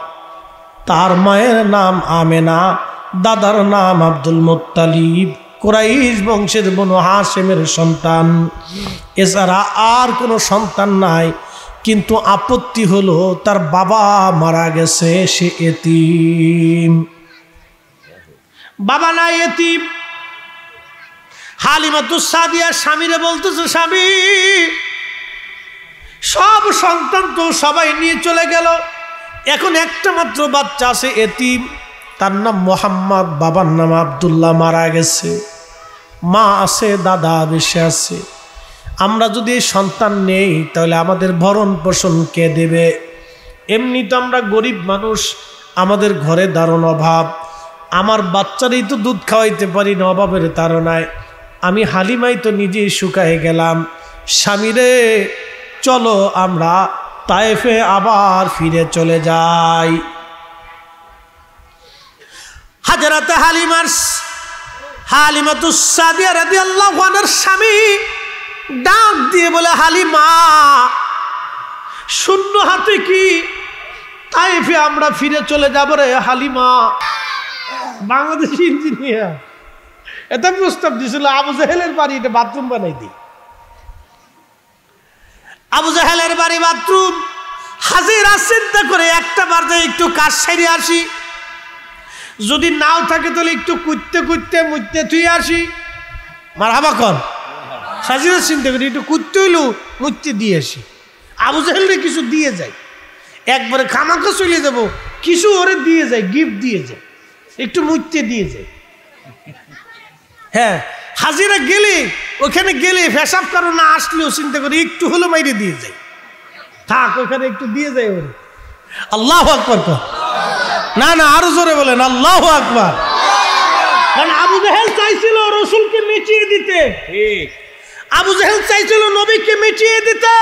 তার মায়ের নাম আমেনা, দাদার নাম আব্দুল মুত্তালিব, কুরাইশ বংশের বনু হাশেমের সন্তান। এছাড়া আর কোনো সন্তান নাই। কিন্তু আপত্তি হলো তার বাবা মারা গেছে, সে এতিম, বাবা নাই, এতিম। হালিমাতুস সাদিয়া স্বামীরে বলতেছে, স্বামী সব সন্তান তো সবাই নিয়ে চলে গেল, এখন একটা মাত্র বাচ্চা আছে এতিম, তার নাম মোহাম্মদ, বাবার নাম আব্দুল্লাহ, মারা গেছে, মা আছে, দাদা বেশি আছে। আমরা যদি সন্তান নেই তাহলে আমাদের ভরণ পোষণ কে দেবে? এমনি তো আমরা গরিব মানুষ, আমাদের ঘরে দারুণ অভাব, আমার বাচ্চারই তো দুধ খাওয়াইতে পারি না অভাবের তাড়নায়। আমি হালিমাই তো নিজেই শুকায়ে গেলাম। স্বামীরে চলো আমরা তায়েফে আবার ফিরে চলে যাই। হযরত হালিমাতুস সাদিয়া রাদিয়াল্লাহু আনহার স্বামী ডাক দিয়ে বলে, হালিমা শূন্য হাতে কি তায়েফে আমরা ফিরে চলে যাব রে হালিমা? বাংলাদেশি ইঞ্জিনিয়ার এটা প্রস্তাব দিয়েছিল, আবু জাহেলের বাড়ি এটা বাথরুম বানাই দিই। আবু জাহেলের বাড়ি বাথরুম। হাজিরা চিন্তা করে একটা বার যাই একটু কাজ সেরে আসি, যদি নাও থাকে তাহলে একটু কুঁদতে কুঁদতে মুচতে তুই আসি। মারহাবা কর। হাজিরা চিন্তা করি একটু কুঁদতে হইলো মুচতে দিয়ে আসি, আবু জাহেলরে কিছু দিয়ে যাই, একবারে খামাখা চলে যাব, কিছু ওরে দিয়ে যায়, গিফট দিয়ে যায়, একটু মুচতে দিয়ে যায়। হ্যাঁ, হাজিরা গেলে ওখানে গেলে পেশাব কারো না আসলেও চিন্তা করি একটু হলো মাইরে দিয়ে যায়, থাক ওখানে একটু দিয়ে যায় ওরে। আল্লাহু আকবার কর। না না, আরো জোরে বলেন আল্লাহু আকবার। কারণ আবু জাহেল চাইছিল রাসূলকে মিটিয়ে দিতে, ঠিক, আবু জাহেল চাইছিল নবীকে মিটিয়ে দিতে,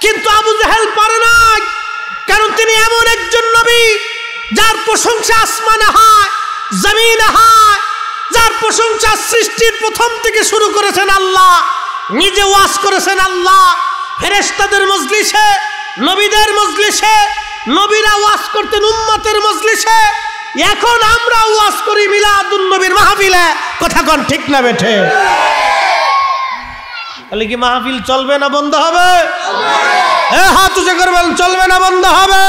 কিন্তু আবু জাহেল পারে না। কারণ তিনি এমন একজন নবী যার প্রশংসা আসমানে হয়, জমিনে হয়, যার প্রশংসা সৃষ্টির প্রথম থেকে শুরু করেছেন আল্লাহ, নিজে ওয়াজ করেছেন আল্লাহ, ফেরেশতাদের মজলিসে, নবীদের মজলিসে, নবীরা ওয়াজ করতেন উম্মতের মজলিসে। এখন আমরা ওয়াজ করি মিলাদুন নবীর মাহফিলে। কথা কোন ঠিক না বেঠে? তাহলে কি মাহফিল চলবে না বন্ধ হবে? হাত উঁচু করে বলেন চলবে না বন্ধ হবে?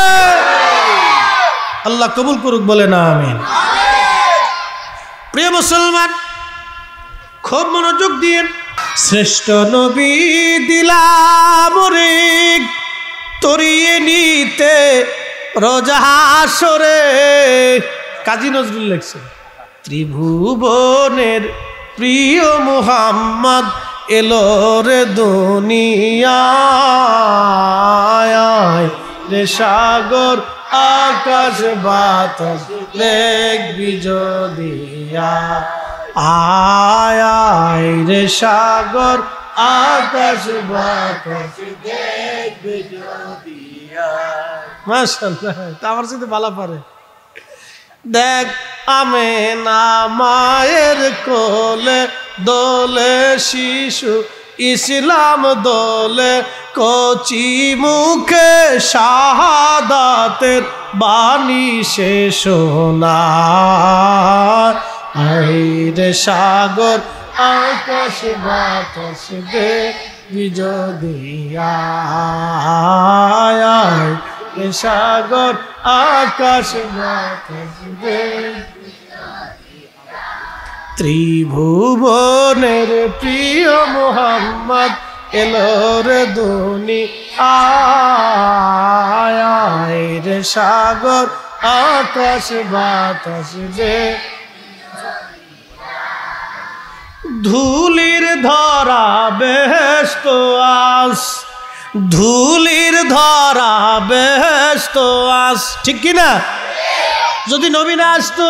আল্লাহ কবুল করুক, বলে না আমিন। প্রিয় মুসলমান, খুব মনোযোগ দিয়ে, শ্রেষ্ঠ নবী দিলাম রে তরিয়ে নিতে রোজা হাসরে। কাজী নজরুল লিখছেন, ত্রিভুবনের প্রিয় মুহাম্মদ এলো রে দুনিয়ায়, রে সাগর আকাশ বাতাস দেখবি যদি আয়, আয় রে সাগর আকাশ বাতাস দেখবি যদি। মাশাআল্লাহ, তা আমার সাথে ভালো পারে। দেখ আমেনা মায়ের কোলে দোলে শিশু ইসলাম দোলে কচি মুখে শাহাদাতের বাণী সে শোনায়। আইরে সাগর আকাশ বাতাস দে বিজদিয়ায়, সাগর আকাশ বাতাস দে। ত্রিভুবনের প্রিয় মোহাম্মদ এলো রে দুনিয়ায়, রে সাগর আকাশ বাতাস দে। ধুলির ধরা বেহেশত আস, ধুলির ধরা বেহেশত আস, ঠিক কিনা? যদি নবী না আসতো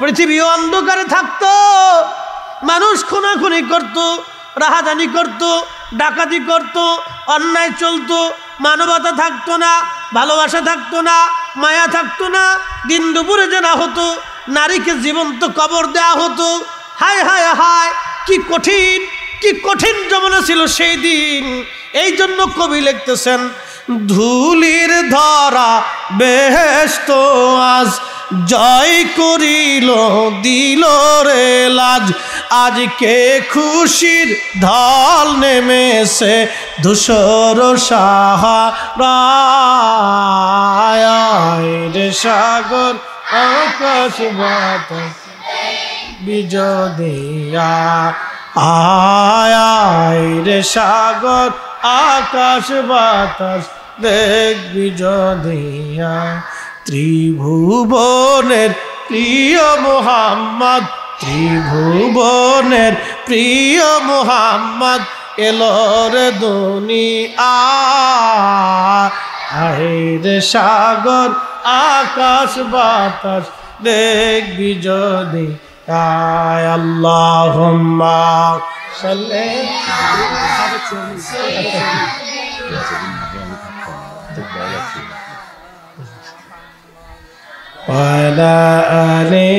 পৃথিবী অন্ধকারে থাকতো, মানুষ খুনাখুনি করত, রাহাজানি করত, ডাকাতি করত, অন্যায় চলতো, মানবতা থাকতো না, ভালোবাসা থাকতো না, মায়া থাকতো না, দিন দুপুরে জানা হতো, নারীকে জীবন্ত কবর দেয়া হতো। হায় হায় হায়, কি কঠিন, কি কঠিন জমানা ছিল সেই দিন। এই জন্য কবি লিখতেছেন, ধুলির ধরা বেহেশত আজ জয় করিল দিল রে লাজ। আজকে খুশির ঢল নেমেছে ধূসর সাহারায়, রে সাগর আকাশ বাতাস বিজদিয়া আয়, রে সাগর আকাশ বাতাস দেখ বিজদিয়া। ত্রিভুবনের প্রিয় মোহাম্মদ, ত্রিভুবনের প্রিয় মোহাম্মদ এলো রে দুনিয়ায়, রে সাগর আকাশ বাতাস দেখবি যদি। আল্লাহুম্মা সাল্লি আলা আলি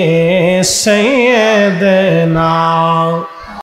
সাইয়্যিদিনা